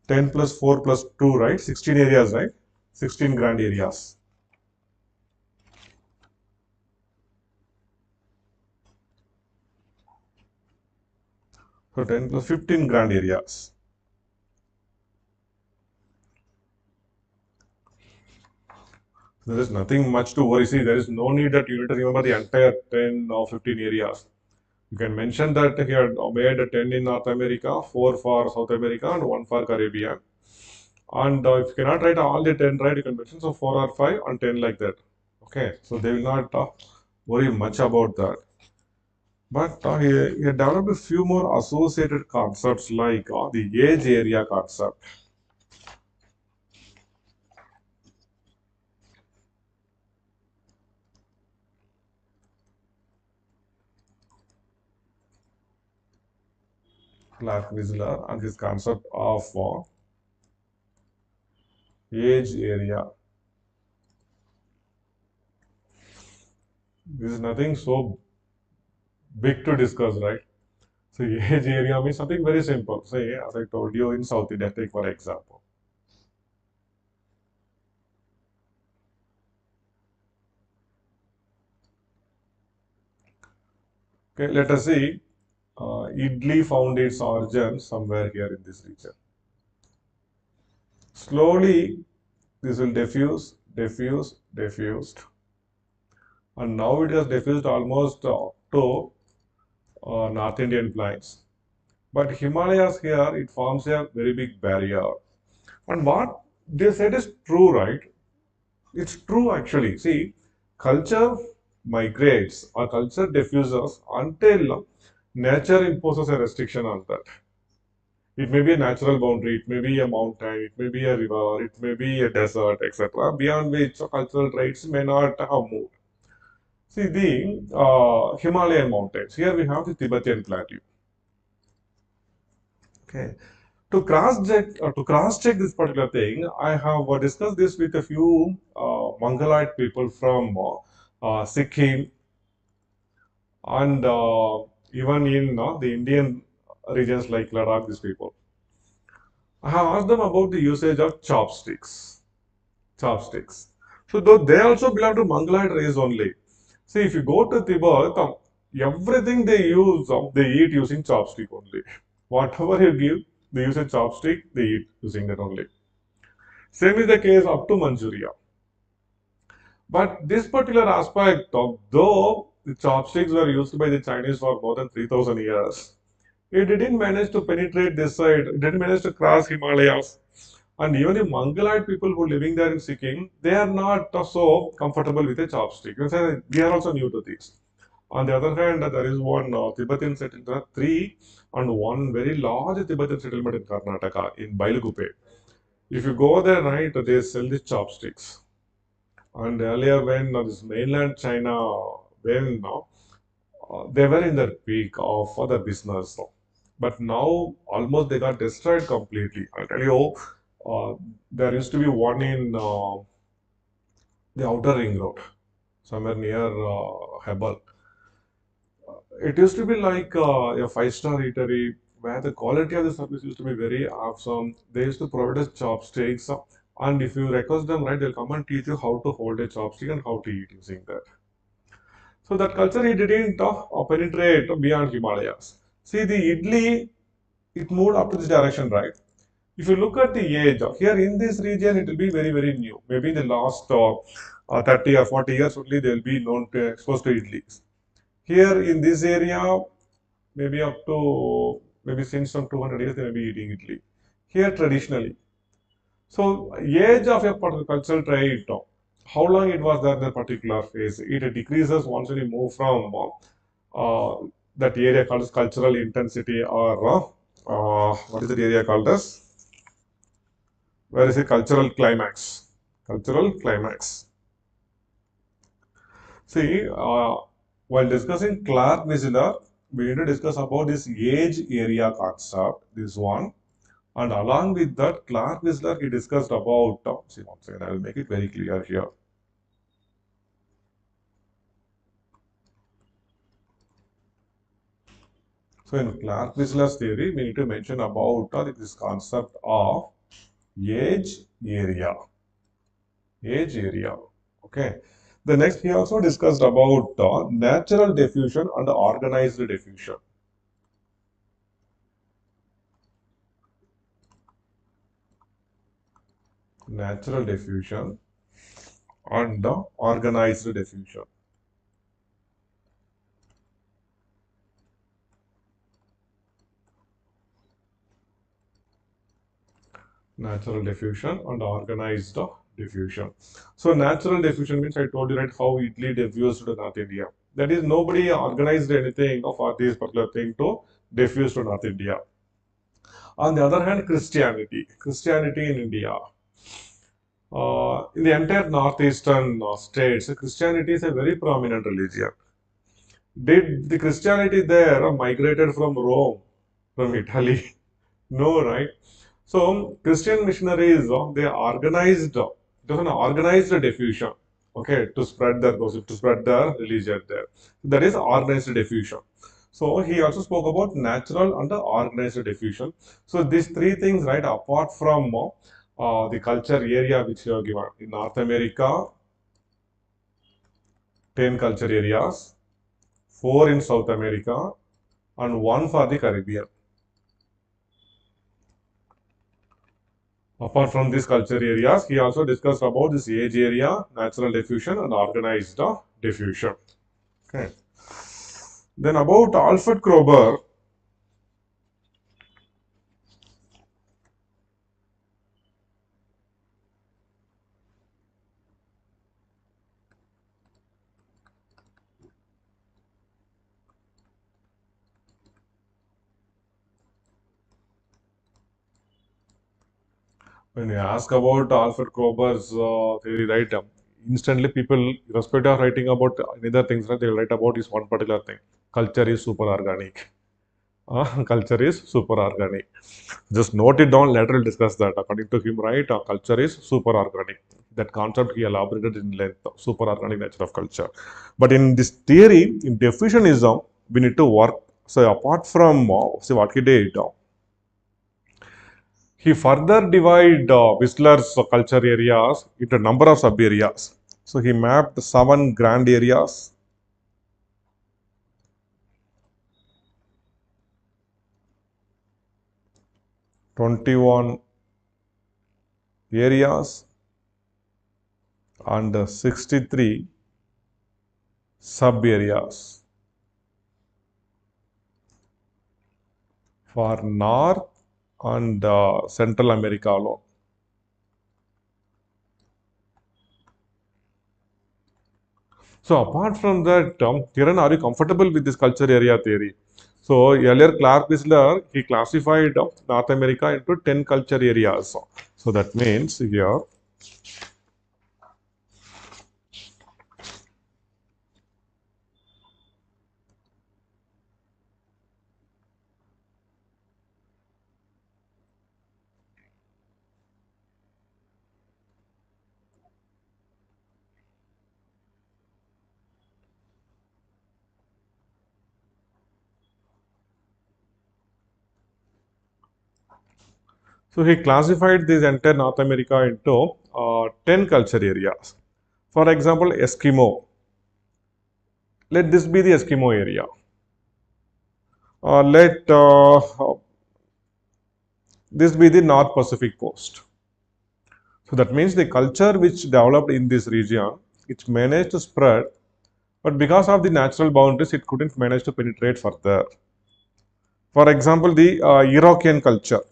10 plus 4 plus 2, right? 16 areas, right? 16 grand areas. So 10 plus 15 grand areas. There is nothing much to worry. See, there is no need that you need to remember the entire 10 or 15 areas. You can mention that he had made 10 in North America, 4 for South America, and 1 for Caribbean. And if you cannot write all the 10, right, you can mention so 4 or 5 and 10 like that. Okay, so they will not worry much about that. But he developed a few more associated concepts like the age area concept. Clark Wissler and this concept of age area. This is nothing so big to discuss, right? So age area means something very simple. Say, as I told you in South India, take for example. Okay, let us see. Idli found its origin somewhere here in this region. Slowly, this will diffused, and now it has diffused almost to North Indian plains. But Himalayas here, it forms a very big barrier. And what they said is true, right? It's true actually. See, culture migrates or culture diffuses until nature imposes a restriction on that. It may be a natural boundary, it may be a mountain, it may be a river, it may be a desert, etc., beyond which cultural traits may not have moved. See the Himalayan mountains. Here we have the Tibetan plateau. Okay. To cross check this particular thing, I have discussed this with a few Mongoloid people from Sikkim and even in the Indian regions like Ladakh. These people, I have asked them about the usage of chopsticks. Chopsticks. So though they also belong to Mongoloid race only. See, if you go to Tibet, everything they use, they eat using chopstick only. Whatever you give, they use a chopstick, they eat using that only. Same is the case up to Manchuria. But this particular aspect of though the chopsticks were used by the Chinese for more than 3000 years, it didn't manage to penetrate this side, it didn't manage to cross Himalayas. And even the Mongoloid people who are living there in Sikkim, they are not so comfortable with a chopstick. We are also new to this. On the other hand, there is one Tibetan settlement, there are three, and one very large Tibetan settlement in Karnataka, in Bailagupe. If you go there, right, they sell these chopsticks. And earlier, when this mainland China, when they were in their peak of the business, but now almost they got destroyed completely. I'll tell you, there used to be one in the outer ring road, somewhere near Hebel. It used to be like a five-star eatery where the quality of the service used to be very awesome. They used to provide us chopsticks, and if you request them, right, they'll come and teach you how to hold a chopstick and how to eat using that. So that culture it didn't penetrate beyond Himalayas. See the idli, it moved up to this direction, right? If you look at the age here in this region, it will be very very new. Maybe in the last 30 or 40 years only they will be known to exposed to idlis. Here in this area, maybe up to maybe since some 200 years they may be eating idli. Here traditionally. So age of a particular cultural trait, how long it was there in a particular phase, it decreases once we move from that area called as cultural intensity or what is that area called as? Where is a cultural climax? Cultural climax. See, while discussing Clark Missler, we need to discuss about this age area concept, this one. And along with that, Clark Whistler, he discussed about, see one second, I will make it very clear here. So in Clark Whistler's theory, we need to mention about this concept of age area. Age area. Okay. The next, he also discussed about natural diffusion and organized diffusion. Natural diffusion and organized diffusion. Natural diffusion and organized diffusion. So natural diffusion means I told you right how Italy diffused to North India. That is nobody organized anything for this particular thing to diffuse to North India. On the other hand, Christianity. Christianity in India. In the entire northeastern states, Christianity is a very prominent religion. Did the Christianity there migrated from Rome, from Italy? No, right? So Christian missionaries, they organized, it was an organized diffusion, okay, to spread their gospel, to spread their religion there. That is organized diffusion. So he also spoke about natural and organized diffusion. So these three things, right, apart from the culture area which you have given in North America, 10 culture areas, 4 in South America, and 1 for the Caribbean. Apart from these culture areas, he also discussed about this age area, natural diffusion, and organized diffusion. Okay. Then about Alfred Kroeber, when you ask about Alfred Kroeber's theory, right, instantly people, irrespective of writing about other things, right, they'll write about this one particular thing. Culture is super organic. Culture is super organic. Just note it down, later we'll discuss that. According to him, right, culture is super organic. That concept he elaborated in length, super organic nature of culture. But in this theory, in diffusionism, we need to work. So apart from, say what he did, he further divide Whistler's culture areas into number of sub areas. So he mapped 7 grand areas, 21 areas, and 63 sub areas for North and Central America alone. So apart from that, Kiran, are you comfortable with this culture area theory? So earlier Clark Whistler, he classified North America into 10 culture areas. So that means here, so he classified this entire North America into 10 culture areas. For example, Eskimo. Let this be the Eskimo area. Let this be the North Pacific coast. So that means the culture which developed in this region, it managed to spread, but because of the natural boundaries, it couldn't manage to penetrate further. For example, the European culture.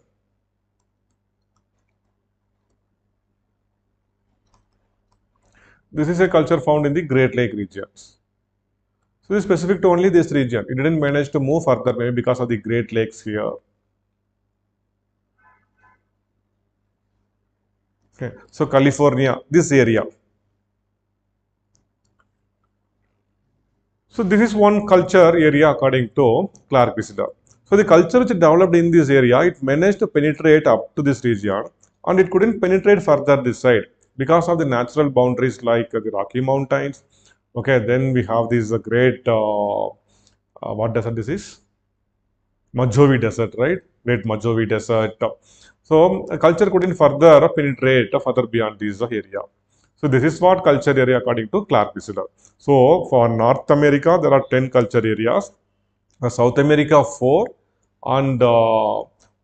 This is a culture found in the Great Lake regions. So this is specific to only this region. It didn't manage to move further, maybe because of the Great Lakes here. Okay. So California, this area. So this is one culture area according to Clark Whistler. So the culture which developed in this area, it managed to penetrate up to this region, and it couldn't penetrate further this side because of the natural boundaries like the Rocky Mountains. Okay, then we have this great what desert this is? Mojave Desert, right? Great Mojave Desert. So culture couldn't further penetrate further beyond this area. So this is what culture area according to Clark Whistler. So for North America, there are 10 culture areas. South America, 4, and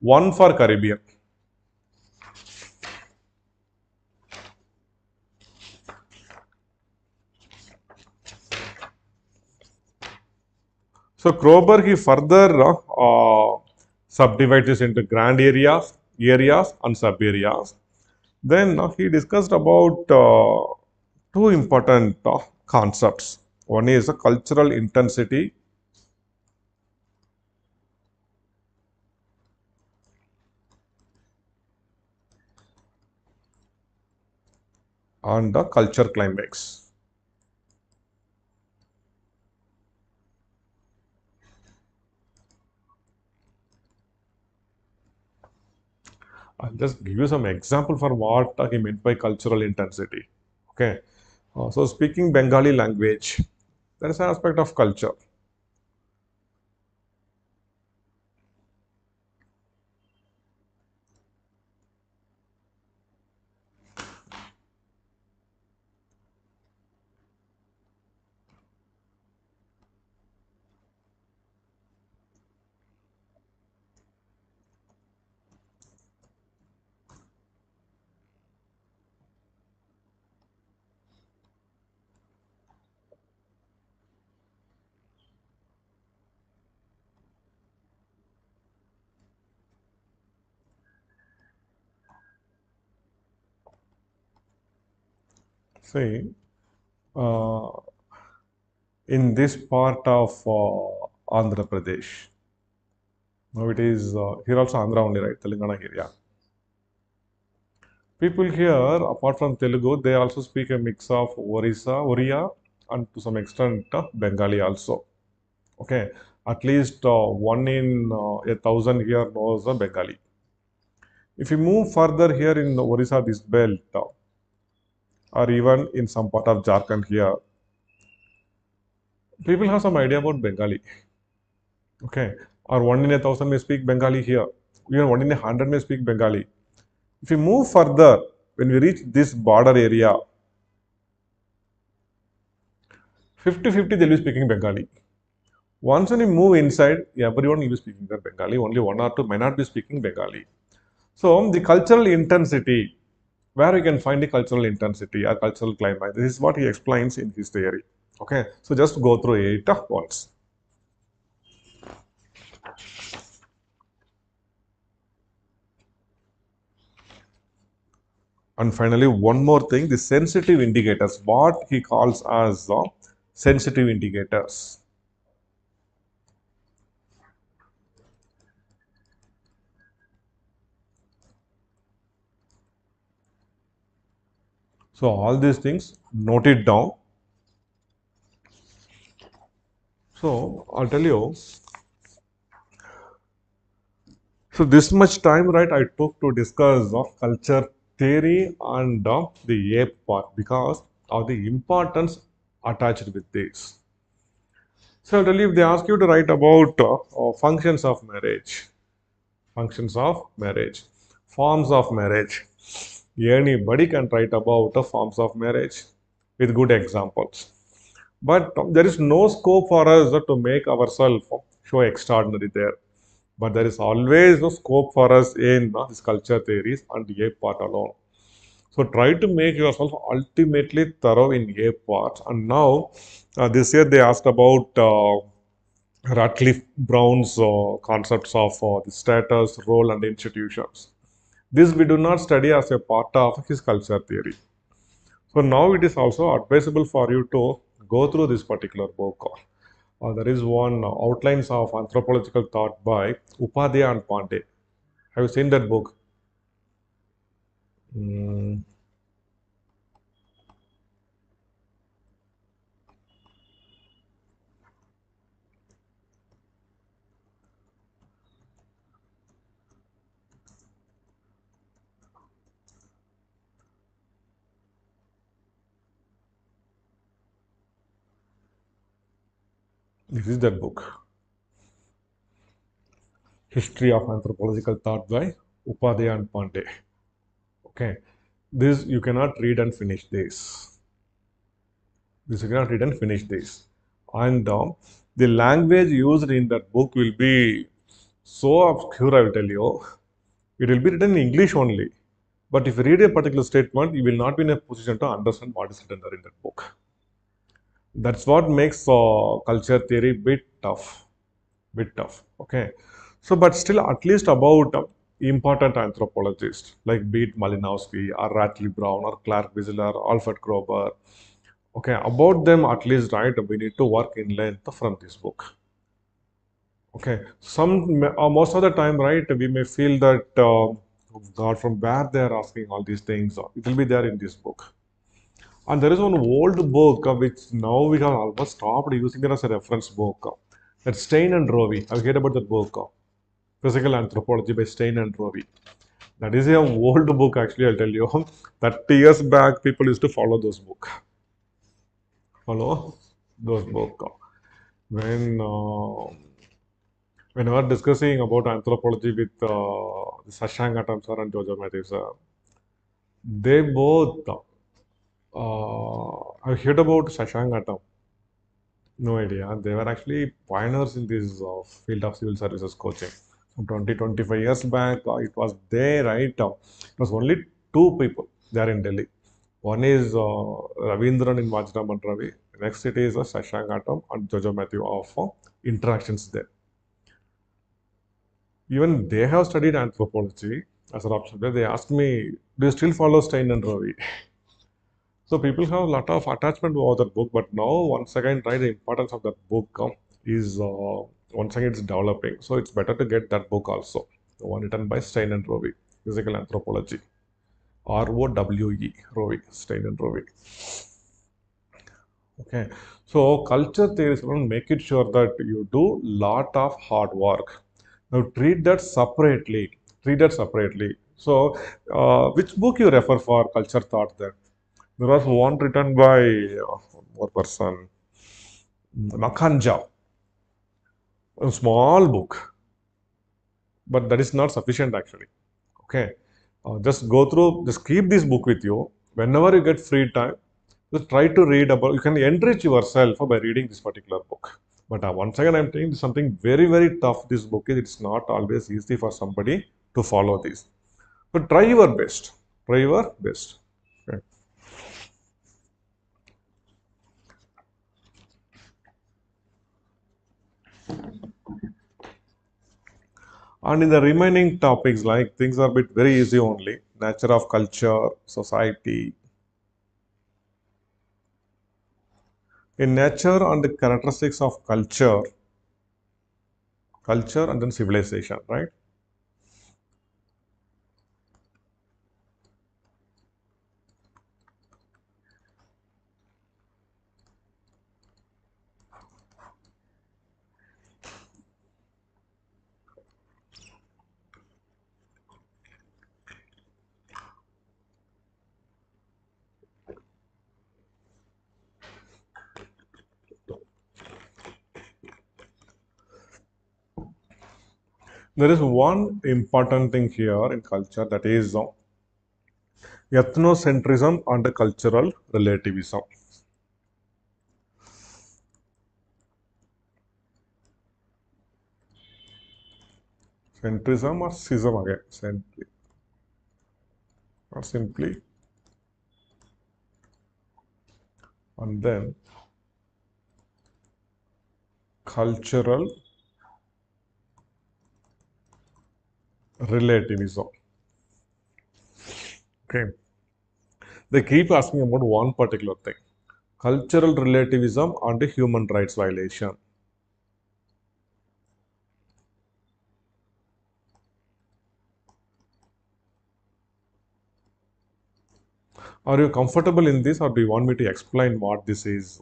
1 for Caribbean. So Kroeber, he further subdivides this into grand areas and sub areas. Then he discussed about two important concepts. One is cultural intensity and the culture climax. I'll just give you some example for what he meant by cultural intensity. Okay, so speaking Bengali language, there is an aspect of culture. See, uh, in this part of Andhra Pradesh, now it is here also Andhra only, right? Telangana area. People here, apart from Telugu, they also speak a mix of Oriya, and to some extent Bengali also. Okay, at least one in a thousand here knows Bengali. If you move further here in Orissa, this belt, or even in some part of Jharkhand here, people have some idea about Bengali. Okay, or one in a thousand may speak Bengali here. Even one in a hundred may speak Bengali. If we move further, when we reach this border area, 50-50 they'll be speaking Bengali. Once when you move inside, everyone will be speaking their Bengali. Only one or two may not be speaking Bengali. So the cultural intensity, where we can find the cultural intensity or cultural climate, this is what he explains in his theory. Okay, so just go through it once. And finally, one more thing, the sensitive indicators, what he calls as sensitive indicators. So all these things, note it down. So I'll tell you. So this much time, right, I took to discuss of culture theory and the ape part because of the importance attached with this. So I'll tell you, if they ask you to write about functions of marriage, forms of marriage, anybody can write about the forms of marriage with good examples. But there is no scope for us to make ourselves show extraordinary there. But there is always no scope for us in this culture theories and A part alone. So try to make yourself ultimately thorough in A parts. And now, this year they asked about Radcliffe Brown's concepts of the status, role, and institutions. This we do not study as a part of his culture theory. So now it is also advisable for you to go through this particular book. There is one outlines of anthropological thought by Upadhyaya and Pandey. Have you seen that book? Mm, this is that book, History of Anthropological Thought by Upadhyaya and Pandey. Okay, this you cannot read and finish this. This you cannot read and finish this, and the language used in that book will be so obscure. I will tell you, it will be written in English only. But if you read a particular statement, you will not be in a position to understand what is written there in that book. That's what makes culture theory bit tough. Okay, so but still, at least about important anthropologists like Beat Malinowski or Radcliffe Brown or Clark Wissler, Alfred Kroeber. Okay, about them at least, right? We need to work in length from this book. Okay, most of the time, right? We may feel that oh God, from where they are asking all these things, it will be there in this book. And there is one old book which now we have almost stopped using it as a reference book. That's Stein and Rovi. Have you heard about that book? Physical Anthropology by Stein and Rovi. That is a old book actually, I'll tell you. 30 years back, people used to follow those book. Follow those book. When when we were discussing about anthropology with Sashang Atam sir and Jojo Matthew sir, they both I've heard about Sashang Atam. No idea. They were actually pioneers in this field of civil services coaching. From 20, 25 years back, it was there, right? It was only two people there in Delhi. One is Ravindran in Vajraman Ravi. Next it is Shashank Atom and Jojo Matthew of interactions there. Even they have studied anthropology as an option. They asked me, do you still follow Stein and Ravi? So people have a lot of attachment over that book, but now once again, right, the importance of that book is once again it's developing. So it's better to get that book also, the one written by Stein and Rowe, Physical Anthropology, ROWE, Rowe, Stein and Rowe. Okay, so culture theories will make it sure that you do lot of hard work. Now treat that separately. Treat that separately. So, which book you refer for culture thought then? There was one written by one more person, Makhanja, a small book, but that is not sufficient actually. Okay, just go through, just keep this book with you. Whenever you get free time, just try to read about, you can enrich yourself by reading this particular book. But once again, I'm telling you something very, very tough. This book is, it's not always easy for somebody to follow this. But try your best. Try your best. Okay. And in the remaining topics, like things are a bit very easy only. Nature of culture, society, In nature and the characteristics of culture and then civilization, right? There is one important thing here in culture, that is ethnocentrism and cultural relativism. Centrism or schism again, simply or simply, and then cultural relativism. Okay, they keep asking about one particular thing: cultural relativism and human rights violation. Are you comfortable in this, or do you want me to explain what this is?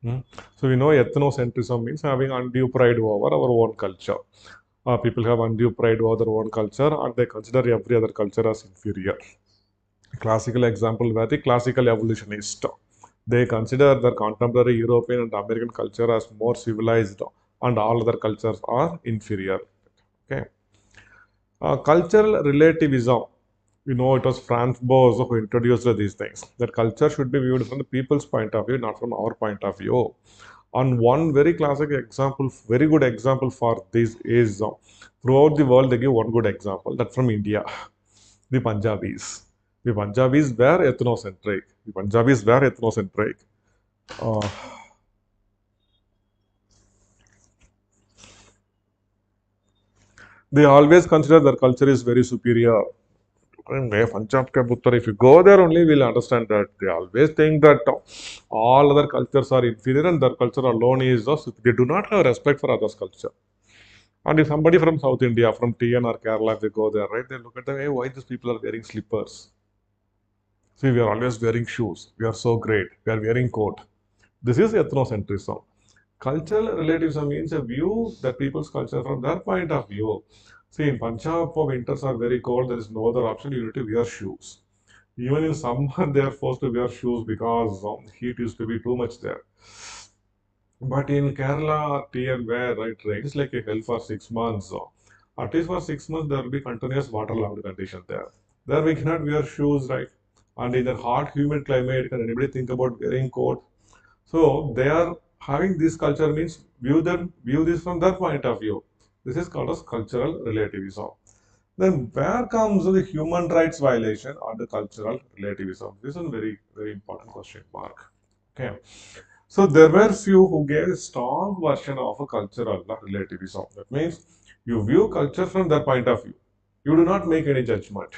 Hmm? So we know ethnocentrism means having undue pride over our own culture. People have undue pride over their own culture and they consider every other culture as inferior. Classical example were the classical evolutionists. They consider their contemporary European and American culture as more civilized and all other cultures are inferior. Okay. Cultural relativism. You know, it was Franz Boas who introduced these things. That culture should be viewed from the people's point of view, not from our point of view. And one very classic example, very good example for this is throughout the world, they give one good example, that from India, the Punjabis. The Punjabis were ethnocentric. The Punjabis were ethnocentric. Uh, they always consider their culture is very superior. And Punjab ke Uttar, if you go there only, we'll understand that they always think that all other cultures are inferior and their culture alone is us. They do not have respect for others' culture. And if somebody from South India, from TN or Kerala, if they go there, right, they look at them, hey, why these people are wearing slippers? See, we are always wearing shoes. We are so great. We are wearing coat. This is ethnocentrism. Cultural relativism means a view that people's culture from their point of view. See, in Punjab, for winters are very cold. There is no other option. You need to wear shoes. Even in summer, they are forced to wear shoes because heat used to be too much there. But in Kerala, TN where it rains like a hell for 6 months. At least for 6 months, there will be continuous waterlogged condition there. There we cannot wear shoes, right? And in a hot, humid climate, can anybody think about wearing coat? So they are having this culture means view this from their point of view. This is called as cultural relativism. Then where comes the human rights violation or the cultural relativism? This is a very, very important question mark. Okay. So there were few who gave a strong version of a cultural relativism. That means you view culture from their point of view. You do not make any judgment.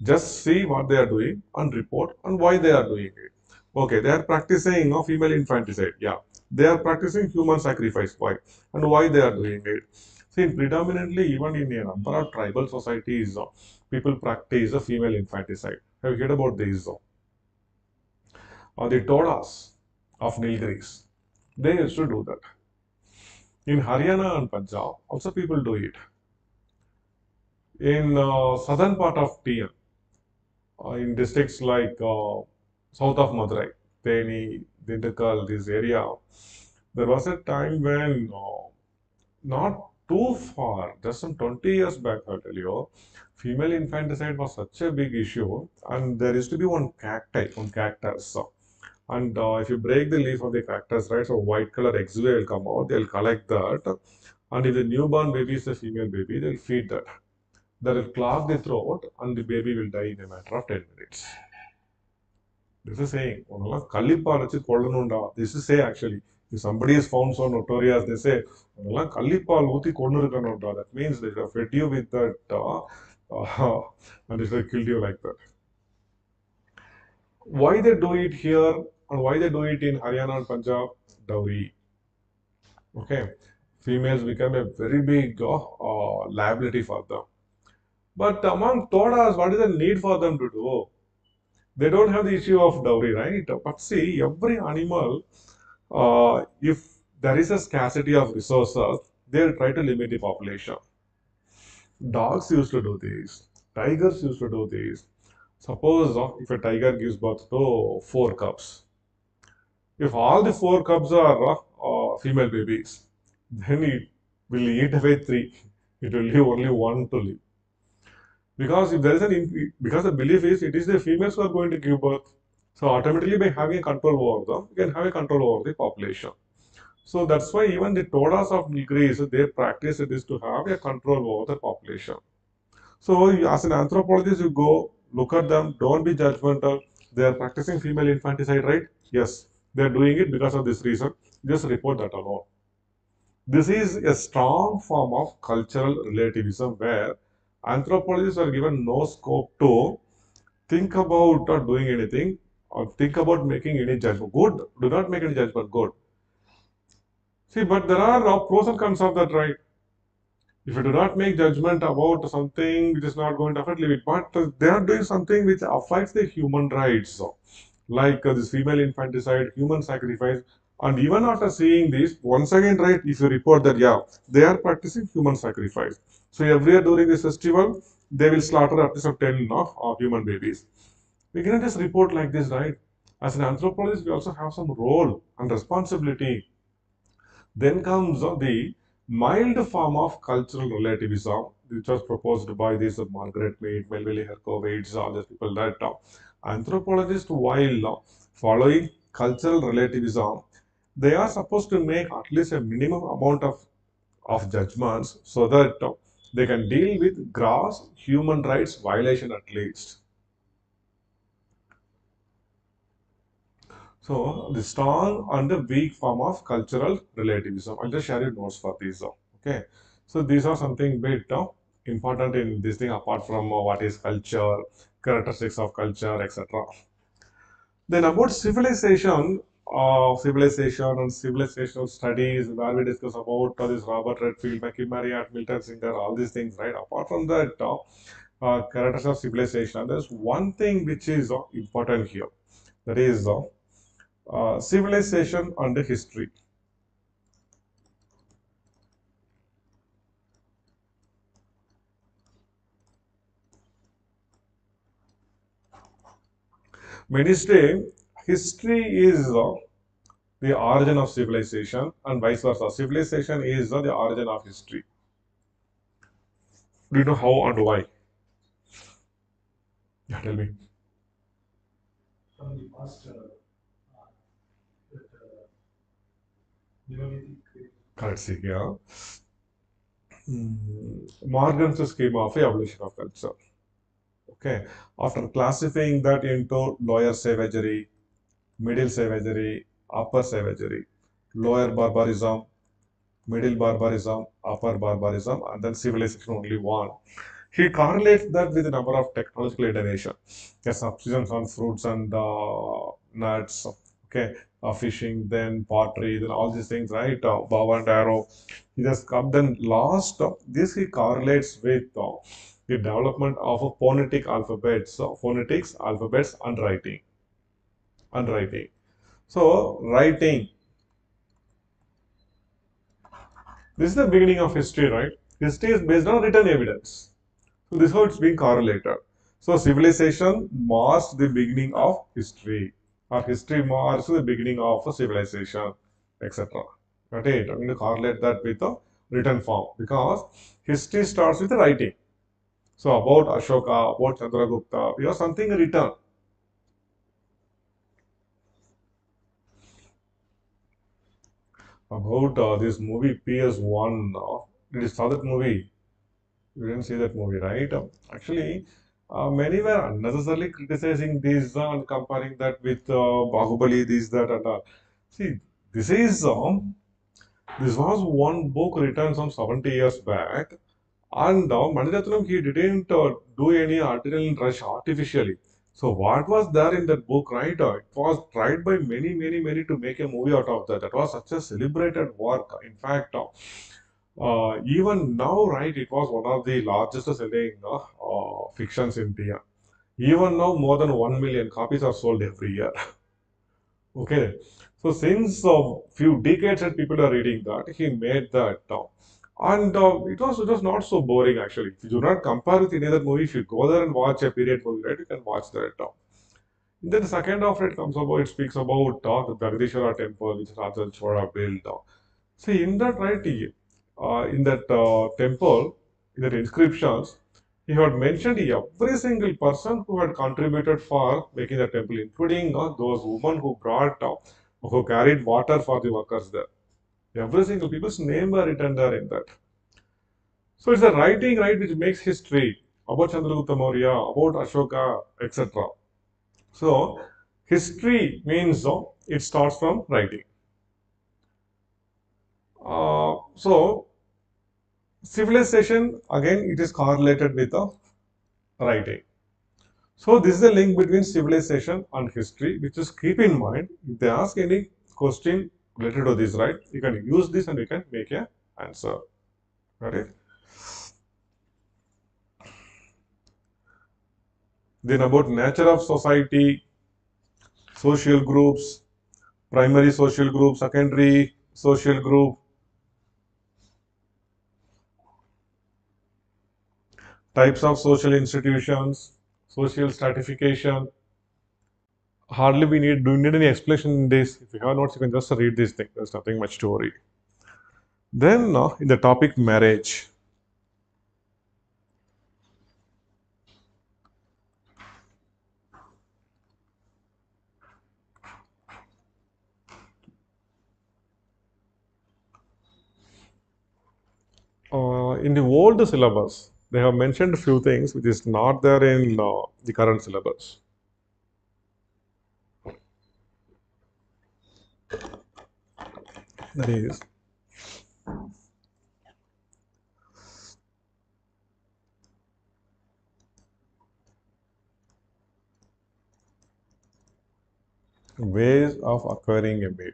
Just see what they are doing and report on why they are doing it. Okay, they are practicing female infanticide. Yeah. They are practicing human sacrifice. Why? And why they are doing it. See, predominantly even in a number of tribal societies, people practice a female infanticide. Have you heard about this? The Todas of Nilgiris. They used to do that. In Haryana and Punjab, also people do it. In southern part of TN, in districts like south of Madurai, Theni, Dindigul, this area, there was a time when not too far, just some 20 years back, I'll tell you, female infanticide was such a big issue, and there used to be one cactus. And if you break the leaf of the cactus, right, so white color exude will come out, they'll collect that. And if the newborn baby is a female baby, they'll feed that. That will clog the throat and the baby will die in a matter of 10 minutes. This is saying, "உன்னெல்லாம் கள்ளிப்பால் வச்சு கொல்லணும்டா." This is say actually, if somebody is found so notorious, they say, "உன்னெல்லாம் கள்ளிப்பால் ஊத்தி கொன்னு இருக்கணும்டா." That means they have fed you with that and they have killed you like that. Why they do it here and why they do it in Haryana and Punjab? Dowry. Okay, females become a very big liability for them. But among Todas, what is the need for them to do? They don't have the issue of dowry, right? But see, every animal, if there is a scarcity of resources, they'll try to limit the population. Dogs used to do this. Tigers used to do this. Suppose if a tiger gives birth to four cubs, if all the four cubs are female babies, then it will eat away three. It will leave only one to live. Because if there is because the belief is it is the females who are going to give birth. So automatically by having a control over them, you can have a control over the population. So that's why even the Todas of Greece, their practice it is to have a control over the population. So as an anthropologist, you go look at them, don't be judgmental. They are practicing female infanticide, right? Yes, they are doing it because of this reason. Just report that alone. This is a strong form of cultural relativism where anthropologists are given no scope to think about doing anything or think about making any judgment. Good, do not make any judgment. Good. See, but there are pros and cons of that, right? If you do not make judgment about something which is not going to affect living, but they are doing something which affects the human rights, like this female infanticide, human sacrifice, and even after seeing this, once again, right, if you report that, yeah, they are practicing human sacrifice. So every year during this festival, they will slaughter at least of 10 of human babies. We cannot just report like this, right? As an anthropologist, we also have some role and responsibility. Then comes the mild form of cultural relativism, which was proposed by this Margaret Mead, Melville Herkovitz, all these people that anthropologists, while following cultural relativism, they are supposed to make at least a minimum amount of judgments so that they can deal with gross human rights violation at least. So the strong and the weak form of cultural relativism. I'll just share your notes for these. Okay. So these are something bit important in this thing apart from what is culture, characteristics of culture, etc. Then about civilization and civilizational studies, where we discuss about this Robert Redfield, McKim Milton Singer, all these things, right? Apart from that, characters of civilization, there's one thing which is important here. That is civilization and history. Many say history is the origin of civilization and vice versa. Civilization is the origin of history. Do you know how and why? Yeah, tell me. Correct, see here. Morgan's scheme of evolution of culture. Okay. After classifying that into lower savagery, middle savagery, upper savagery, lower barbarism, middle barbarism, upper barbarism, and then civilization only one. He correlates that with the number of technological innovation. Yes, subsistence on fruits and nuts, okay, fishing, then pottery, then all these things, right? Bow and arrow. He just come. Then last, this he correlates with the development of a phonetic alphabets, phonetics, alphabets, and writing. So writing. This is the beginning of history, right? History is based on written evidence. So this is how it's being correlated. So civilization marks the beginning of history, or history marks the beginning of a civilization, etc. Got it? I'm going to correlate that with the written form because history starts with writing. So about Ashoka, about Chandragupta, we have something written. About this movie PS1. Did you saw that movie? You didn't see that movie, right? Actually, many were unnecessarily criticizing this and comparing that with Bahubali, this, that, and all. See, this is this was one book written some 70 years back, and Maniratnam he didn't do any artificially. So what was there in that book, right? It was tried by many to make a movie out of that. That was such a celebrated work. In fact, even now, right, it was one of the largest selling fictions in India. Even now, more than 1 million copies are sold every year. Okay. So since a few decades that people are reading that, he made that. And it was not so boring actually. If you do not compare with any other movie, if you go there and watch a period movie, right, you can watch that. Then the second half it comes about, it speaks about the Jagdishwara temple, which Raja Chora built. See, in that right, in that temple, in that inscriptions, he had mentioned every single person who had contributed for making the temple, including those women who carried water for the workers there. Every single people's name were written there in that. So it's the writing, right, which makes history about Chandragupta Maurya, about Ashoka, etc. So history means it starts from writing. So civilization again it is correlated with writing. So this is the link between civilization and history, which is keep in mind if they ask any question related to this, right? You can use this and you can make a answer. Got it? Then about nature of society, social groups, primary social group, secondary social group, types of social institutions, social stratification. Hardly we need, do you need any explanation in this? If you have notes, you can just read this thing. There's nothing much to worry. Then in the topic marriage. In the old syllabus, they have mentioned a few things which is not there in the current syllabus. That is, ways of acquiring a mate.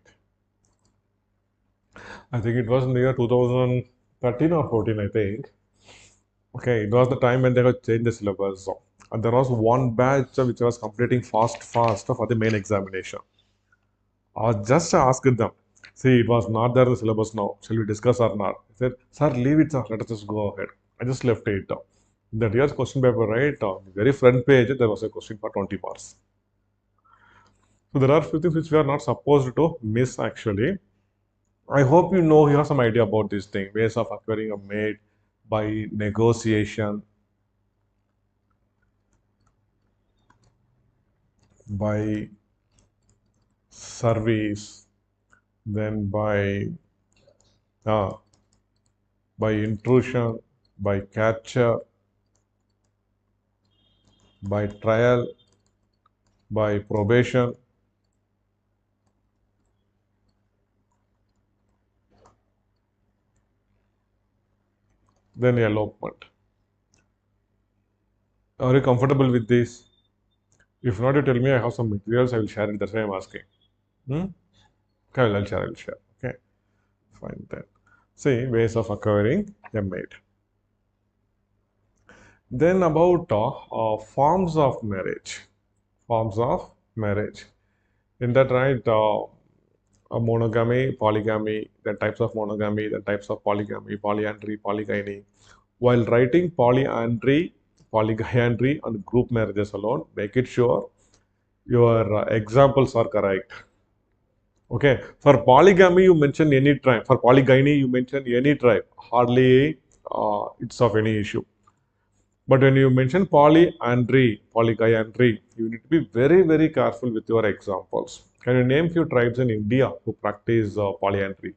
I think it was in the year 2013 or 14, I think. Okay, it was the time when they had changed the syllabus. And there was one batch which was completing fast for the main examination. I just asked them, see, it was not there in the syllabus now. Shall we discuss or not? I said, sir, leave it, sir. Let us just go ahead. I just left it. In that year's question paper, right, on the very front page, there was a question for 20 marks. So there are few things which we are not supposed to miss actually. I hope you have some idea about this thing, ways of acquiring a mate by negotiation, by service, then uh, by intrusion, by capture, by trial, by probation, then elopement. Are you comfortable with this? If not, you tell me I have some materials, I will share it. That's why I'm asking. Hmm? Okay, I'll share. Okay, fine then. See, ways of acquiring a mate. Then about forms of marriage. Forms of marriage. In that, right, monogamy, polygamy, the types of monogamy, the types of polygamy, polyandry, polygyny. While writing polyandry, polygyandry, and group marriages alone, make it sure your examples are correct. Okay. For polygamy, you mention any tribe. For polygyny, you mention any tribe. Hardly it's of any issue. But when you mention polyandry, polygyandry, you need to be very careful with your examples. Can you name few tribes in India who practice polyandry?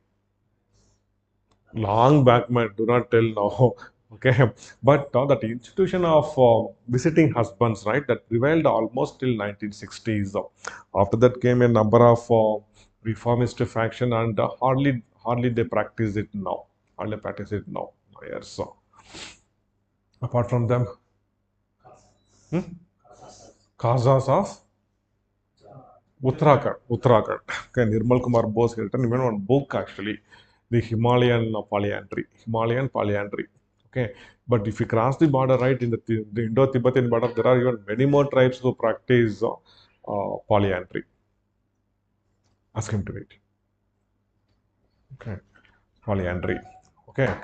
Long back, man, do not tell now. Okay, but that institution of visiting husbands, right, that prevailed almost till 1960s. After that came a number of reformist faction, and hardly they practice it now. Hardly practice it now. Yes. So, apart from them, hmm? Casas of Uttarakhand. Uttarakhand. Okay, Nirmal Kumar Bose written even one book actually, the Himalayan polyandry. Himalayan polyandry. Okay, but if you cross the border, right, in the Indo-Tibetan border, there are even many more tribes who practice polyandry. Ask him to read. Okay, polyandry. Okay,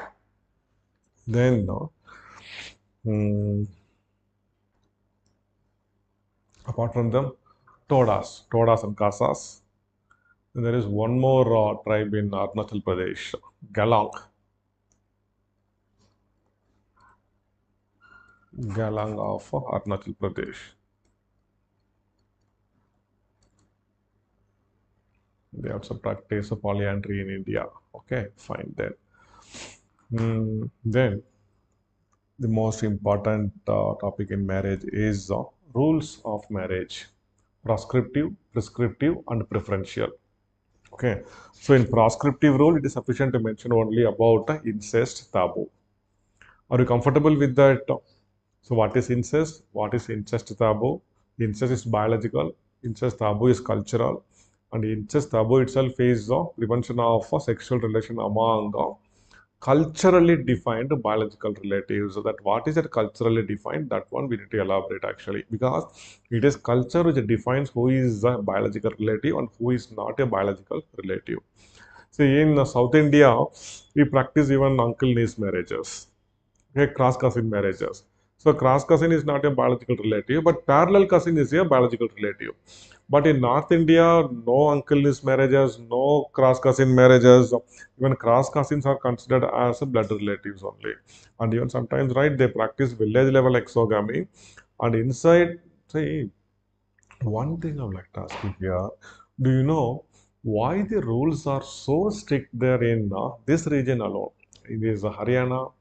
then mm, apart from them, Todas and Kasas. Then there is one more tribe in Arunachal Pradesh, Galang. Galang of Arunachal Pradesh. They also practice polyandry in India. Okay, fine then. Then the most important topic in marriage is rules of marriage: proscriptive, prescriptive, and preferential. Okay, so in proscriptive rule, it is sufficient to mention only about incest taboo. Are you comfortable with that? So, what is incest? What is incest taboo? Incest is biological, incest taboo is cultural, and incest taboo itself is prevention of sexual relation among culturally defined biological relatives. So, that what is it culturally defined? That one we need to elaborate actually, because it is culture which defines who is a biological relative and who is not a biological relative. See, in South India, we practice even uncle niece marriages, okay, cross cousin marriages. So cross cousin is not a biological relative, but parallel cousin is a biological relative. But in North India, no uncle niece marriages, no cross cousin marriages. Even cross cousins are considered as blood relatives only. And even sometimes, right, they practice village level exogamy. And inside, see, one thing I would like to ask you here, do you know why the rules are so strict there in this region alone? It is Haryana,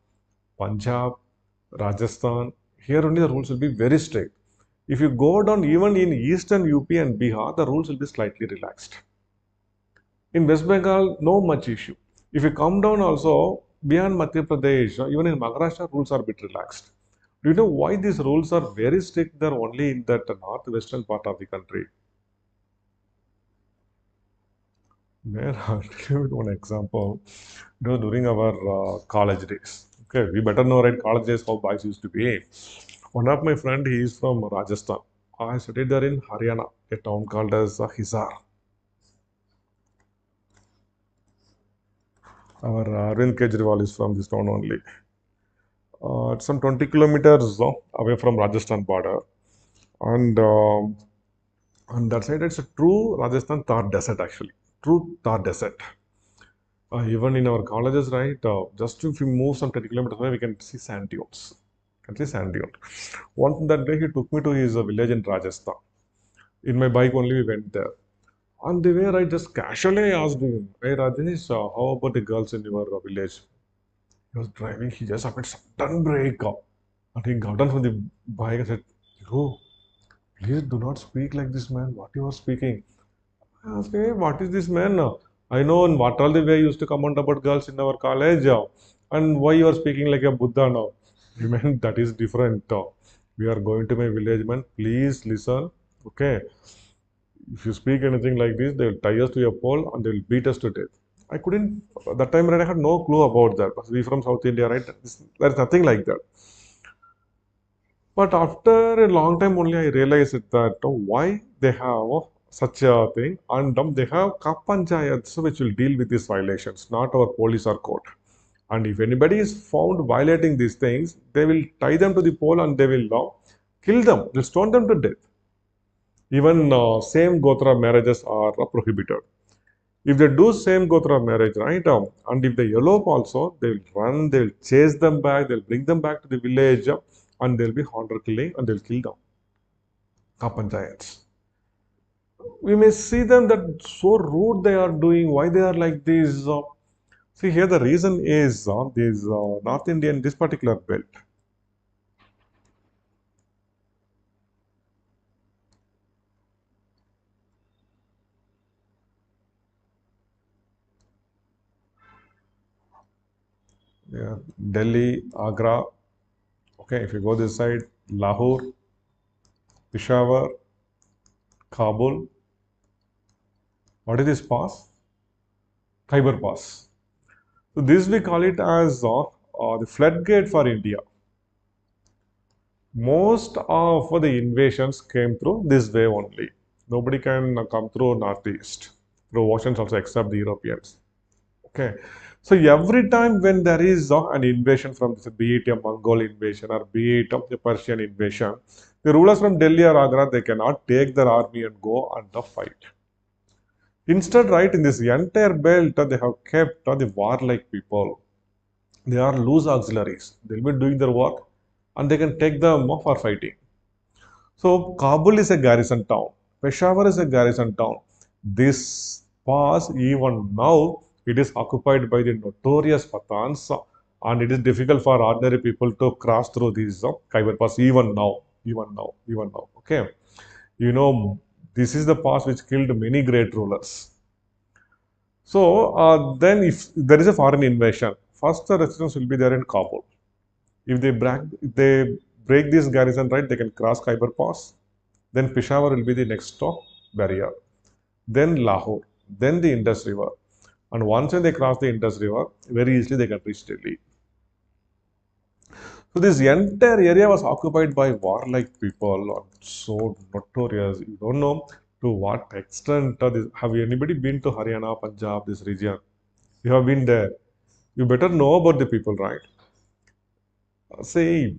Punjab, Rajasthan. Here only the rules will be very strict. If you go down even in eastern UP and Bihar, the rules will be slightly relaxed. In West Bengal, no much issue. If you come down also beyond Madhya Pradesh, even in Maharashtra, rules are a bit relaxed. Do you know why these rules are very strict there only in that northwestern part of the country? There, I'll tell you with one example. It was during our college days. Okay, we better know, right, college days how boys used to be. One of my friend, he is from Rajasthan. I studied there in Haryana, a town called as Hisar. Our Arvind Kejriwal is from this town only. It's some 20 kilometers away from Rajasthan border, and on that side, it's a true Rajasthan Thar desert actually. True Thar desert. Even in our colleges, right? Just if we move some 30 kilometers away, we can see sand dunes. Can see sand dunes. One that day, he took me to his village in Rajasthan. In my bike only, we went there. On the way, I just casually asked him, "Hey Rajesh, how about the girls in your village?" He was driving, he just happened sudden brake. And he got down from the bike and said, "Yo, please do not speak like this, man. What you are speaking?" I asked, "Hey, what is this, man? I know in what all the way you used to comment about girls in our college, and why you are speaking like a Buddha now?" He meant that is different. We are going to my village, man. Please listen. Okay. If you speak anything like this, they will tie us to a pole and they will beat us to death. I couldn't, that time, right, I had no clue about that. Because we from South India, right? There's nothing like that. But after a long time only, I realized that why they have such a thing. And they have Kapanchayats which will deal with these violations, not our police or court. And if anybody is found violating these things, they will tie them to the pole and they will kill them, they'll stone them to death. Even same Gotra marriages are prohibited. If they do same Gotra marriage, right, and if they elope also, they'll run, they'll chase them back, they'll bring them back to the village, and there'll be hunter killing, and they'll kill them. Kapanchayats. We may see them that so rude they are doing, why they are like this. See here, the reason is this North Indian, this particular belt. Yeah, Delhi, Agra. Okay, if you go this side, Lahore, Peshawar, Kabul. What is this pass? Khyber Pass. So this we call it as the floodgate for India. Most of the invasions came through this way only. Nobody can come through northeast, through oceans also except the Europeans. Okay. So every time when there is an invasion from, be it a Mongol invasion or be it a Persian invasion, the rulers from Delhi or Agra, they cannot take their army and go and fight. Instead, right, in this entire belt, they have kept the warlike people. They are loose auxiliaries. They'll be doing their work and they can take them for fighting. So Kabul is a garrison town. Peshawar is a garrison town. This pass, even now, it is occupied by the notorious Pathans, and it is difficult for ordinary people to cross through these Khyber Pass even now, even now, even now. Okay, you know, this is the pass which killed many great rulers. So then, if there is a foreign invasion, first the resistance will be there in Kabul. If they break this garrison, right, they can cross Khyber Pass. Then Peshawar will be the next stop barrier. Then Lahore. Then the Indus River. And once when they cross the Indus River, very easily they can reach Delhi. So this entire area was occupied by warlike people, so notorious. You don't know to what extent. Have anybody been to Haryana, Punjab, this region? You have been there. You better know about the people, right? Say,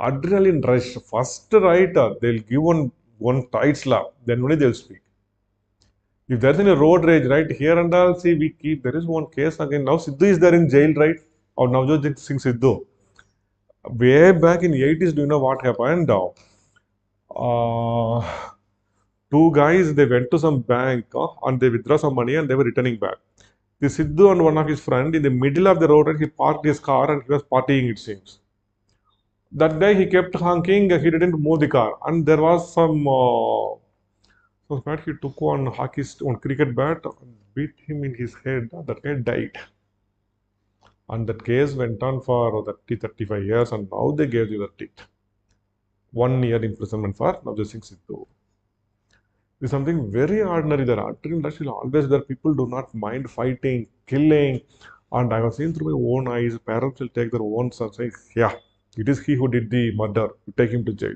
adrenaline rush. First, right, they'll give one tight slap. Then only they'll speak. If there's any road rage, right, here and all, see, we keep, there is one case again. Now Sidhu is there in jail, right? Or Navjot Singh Sidhu. Way back in 80s, do you know what happened? Uh, two guys, they went to some bank and they withdraw some money and they were returning back. The Sidhu and one of his friend in the middle of the road, right, he parked his car and he was partying, it seems. That day he kept honking, he didn't move the car. And there was some, so that he took one cricket bat and beat him in his head. That guy died. And that case went on for 30, 35 years and now they gave the verdict. 1 year imprisonment for Navjot Singh Sidhu. It's something very ordinary. There are will always there. People do not mind fighting, killing. And I have seen through my own eyes, parents will take their own son saying, yeah, it is he who did the murder. You take him to jail.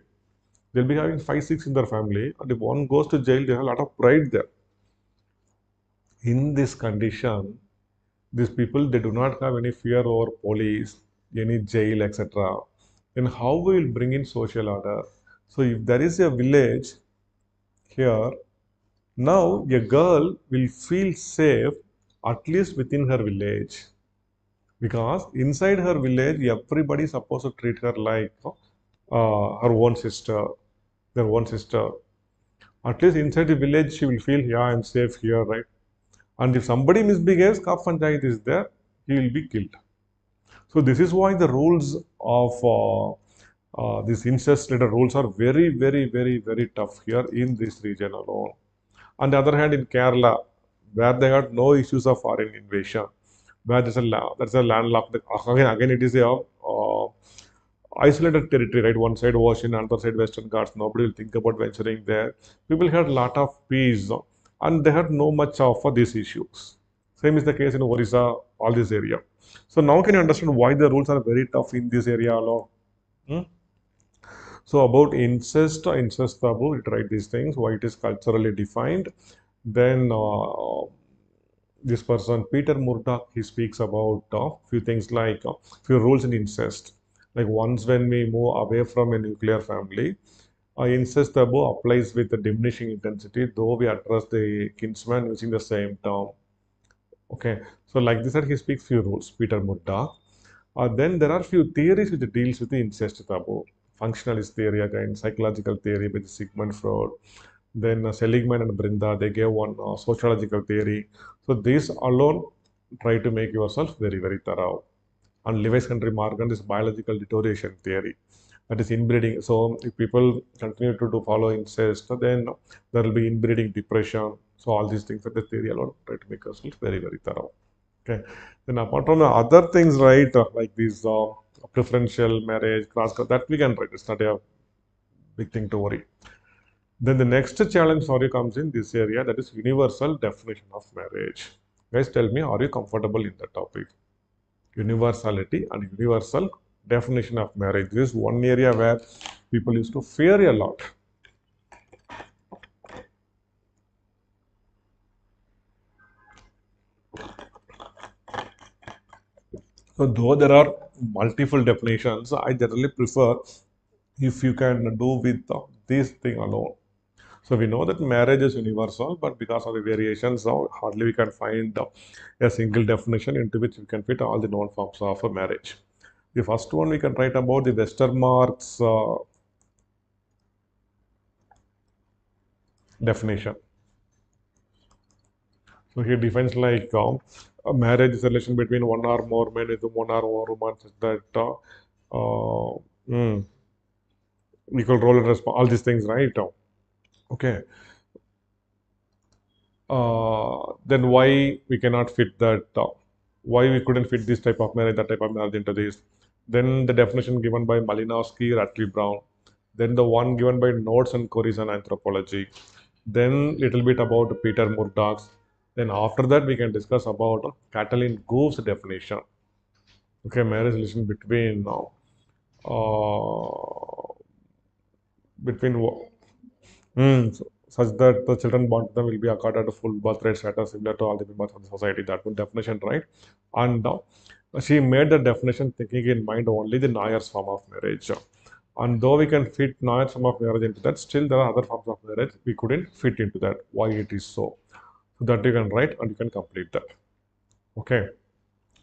They'll be having 5, 6 in their family. And if one goes to jail, they have a lot of pride there. In this condition, these people, they do not have any fear over police, any jail, etc. Then how we will bring in social order? So if there is a village here, now a girl will feel safe at least within her village. Because inside her village, everybody is supposed to treat her like her own sister, their own sister. At least inside the village, she will feel, yeah, I'm safe here, right? And if somebody misbehaves, Kaf Panchayat is there, he will be killed. So this is why the rules of these incest-related rules are very, very, very, very tough here in this region alone. On the other hand, in Kerala, where they had no issues of foreign invasion, where there's a landlocked, again it is a isolated territory, right? One side ocean, another side Western Ghats. Nobody will think about venturing there. People had a lot of peace, and they had no much of these issues. Same is the case in Orissa, all this area. So now can you understand why the rules are very tough in this area alone? Hmm? So about incest taboo, it write these things, why it is culturally defined. Then this person, Peter Murdoch, he speaks about few things like few rules in incest. Like once when we move away from a nuclear family, incest taboo applies with a diminishing intensity, though we address the kinsman using the same term. Okay, so like this, he speaks few rules, Peter Murdoch. Then there are few theories which deals with the incest taboo. Functionalist theory again, psychological theory by Sigmund Freud. Then Seligman and Brinda, they gave one sociological theory. So these alone try to make yourself very, very thorough. And Lewis Henry Morgan, this biological deterioration theory, that is inbreeding. So if people continue to follow incest, then there will be inbreeding depression. So all these things, that the theory alone try to make yourself very, very thorough. Okay. Then apart from the other things, right, like these preferential marriage, that we can write. It's not a big thing to worry. Then the next challenge for you comes in this area, that is universal definition of marriage. Guys, tell me, are you comfortable in that topic? Universality and universal definition of marriage. This is one area where people used to fear a lot. So though there are multiple definitions, I generally prefer if you can do with this thing alone. So we know that marriage is universal, but because of the variations, now hardly we can find a single definition into which we can fit all the known forms of a marriage. The first one we can write about the Westermarck's definition. So he defines like a marriage is a relation between one or more men with one or more women, such that equal role and all these things, right? Okay. Then why we cannot fit that? Why we couldn't fit this type of marriage, that type of marriage into this? Then the definition given by Malinowski, Ratley Brown. Then the one given by Notes and Corys and Anthropology. Then little bit about Peter Murdoch's. Then after that we can discuss about Katalin Goo's definition. Okay, marriage relation between between such that the children born to them will be accorded a full birth rate status similar to all the members of the society. That one definition, right? And she made the definition thinking in mind only the Nayar's form of marriage. And though we can fit Nayar's form of marriage into that, still there are other forms of marriage we couldn't fit into that. Why it is so? So that you can write and you can complete that. Okay.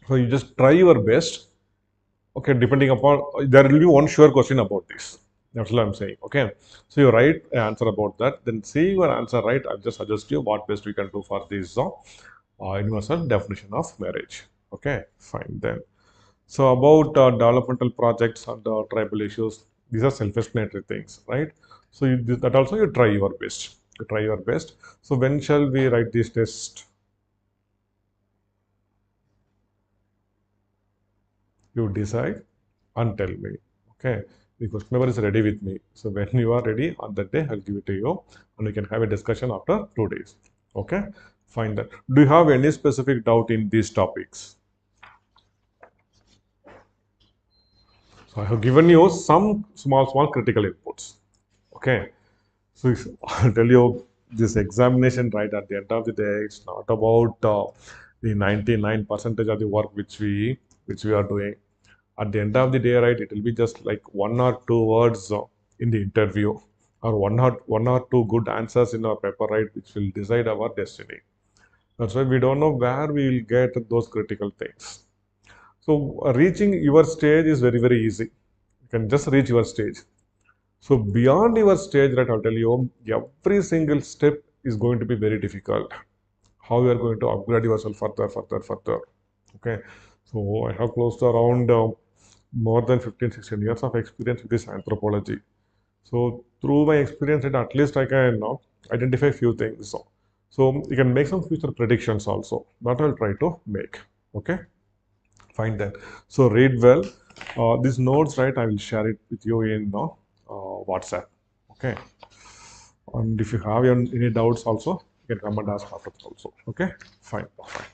So you just try your best. Okay, depending upon there will be one sure question about this. That's what I'm saying. Okay, so you write an answer about that. Then see your answer right. I'll just suggest you what best we can do for this universal definition of marriage. Okay, fine then. So about developmental projects and tribal issues, these are self-explanatory things, right? So that also you try your best. You try your best. So when shall we write this test? You decide and tell me. Okay, the question paper is ready with me. So when you are ready on that day, I'll give it to you and we can have a discussion after 2 days. Okay, fine that. Do you have any specific doubt in these topics? So I have given you some small critical inputs. Okay, so I'll tell you this examination right at the end of the day, it's not about the 99% of the work which we are doing. At the end of the day, right, it will be just like one or two words in the interview, or one or two good answers in our paper, right, which will decide our destiny. That's why we don't know where we will get those critical things. So reaching your stage is very, very easy. You can just reach your stage. So beyond your stage, right, I'll tell you, every single step is going to be very difficult. How you are going to upgrade yourself further, further, further. Okay. So I have close to around more than 15, 16 years of experience with this anthropology. So through my experience, at least I can identify few things. So you can make some future predictions also. That I'll try to make. Okay. Fine then. So read well. These notes, right, I will share it with you in WhatsApp. Okay. And if you have any doubts also, you can come and ask after also. Okay. Fine. Fine.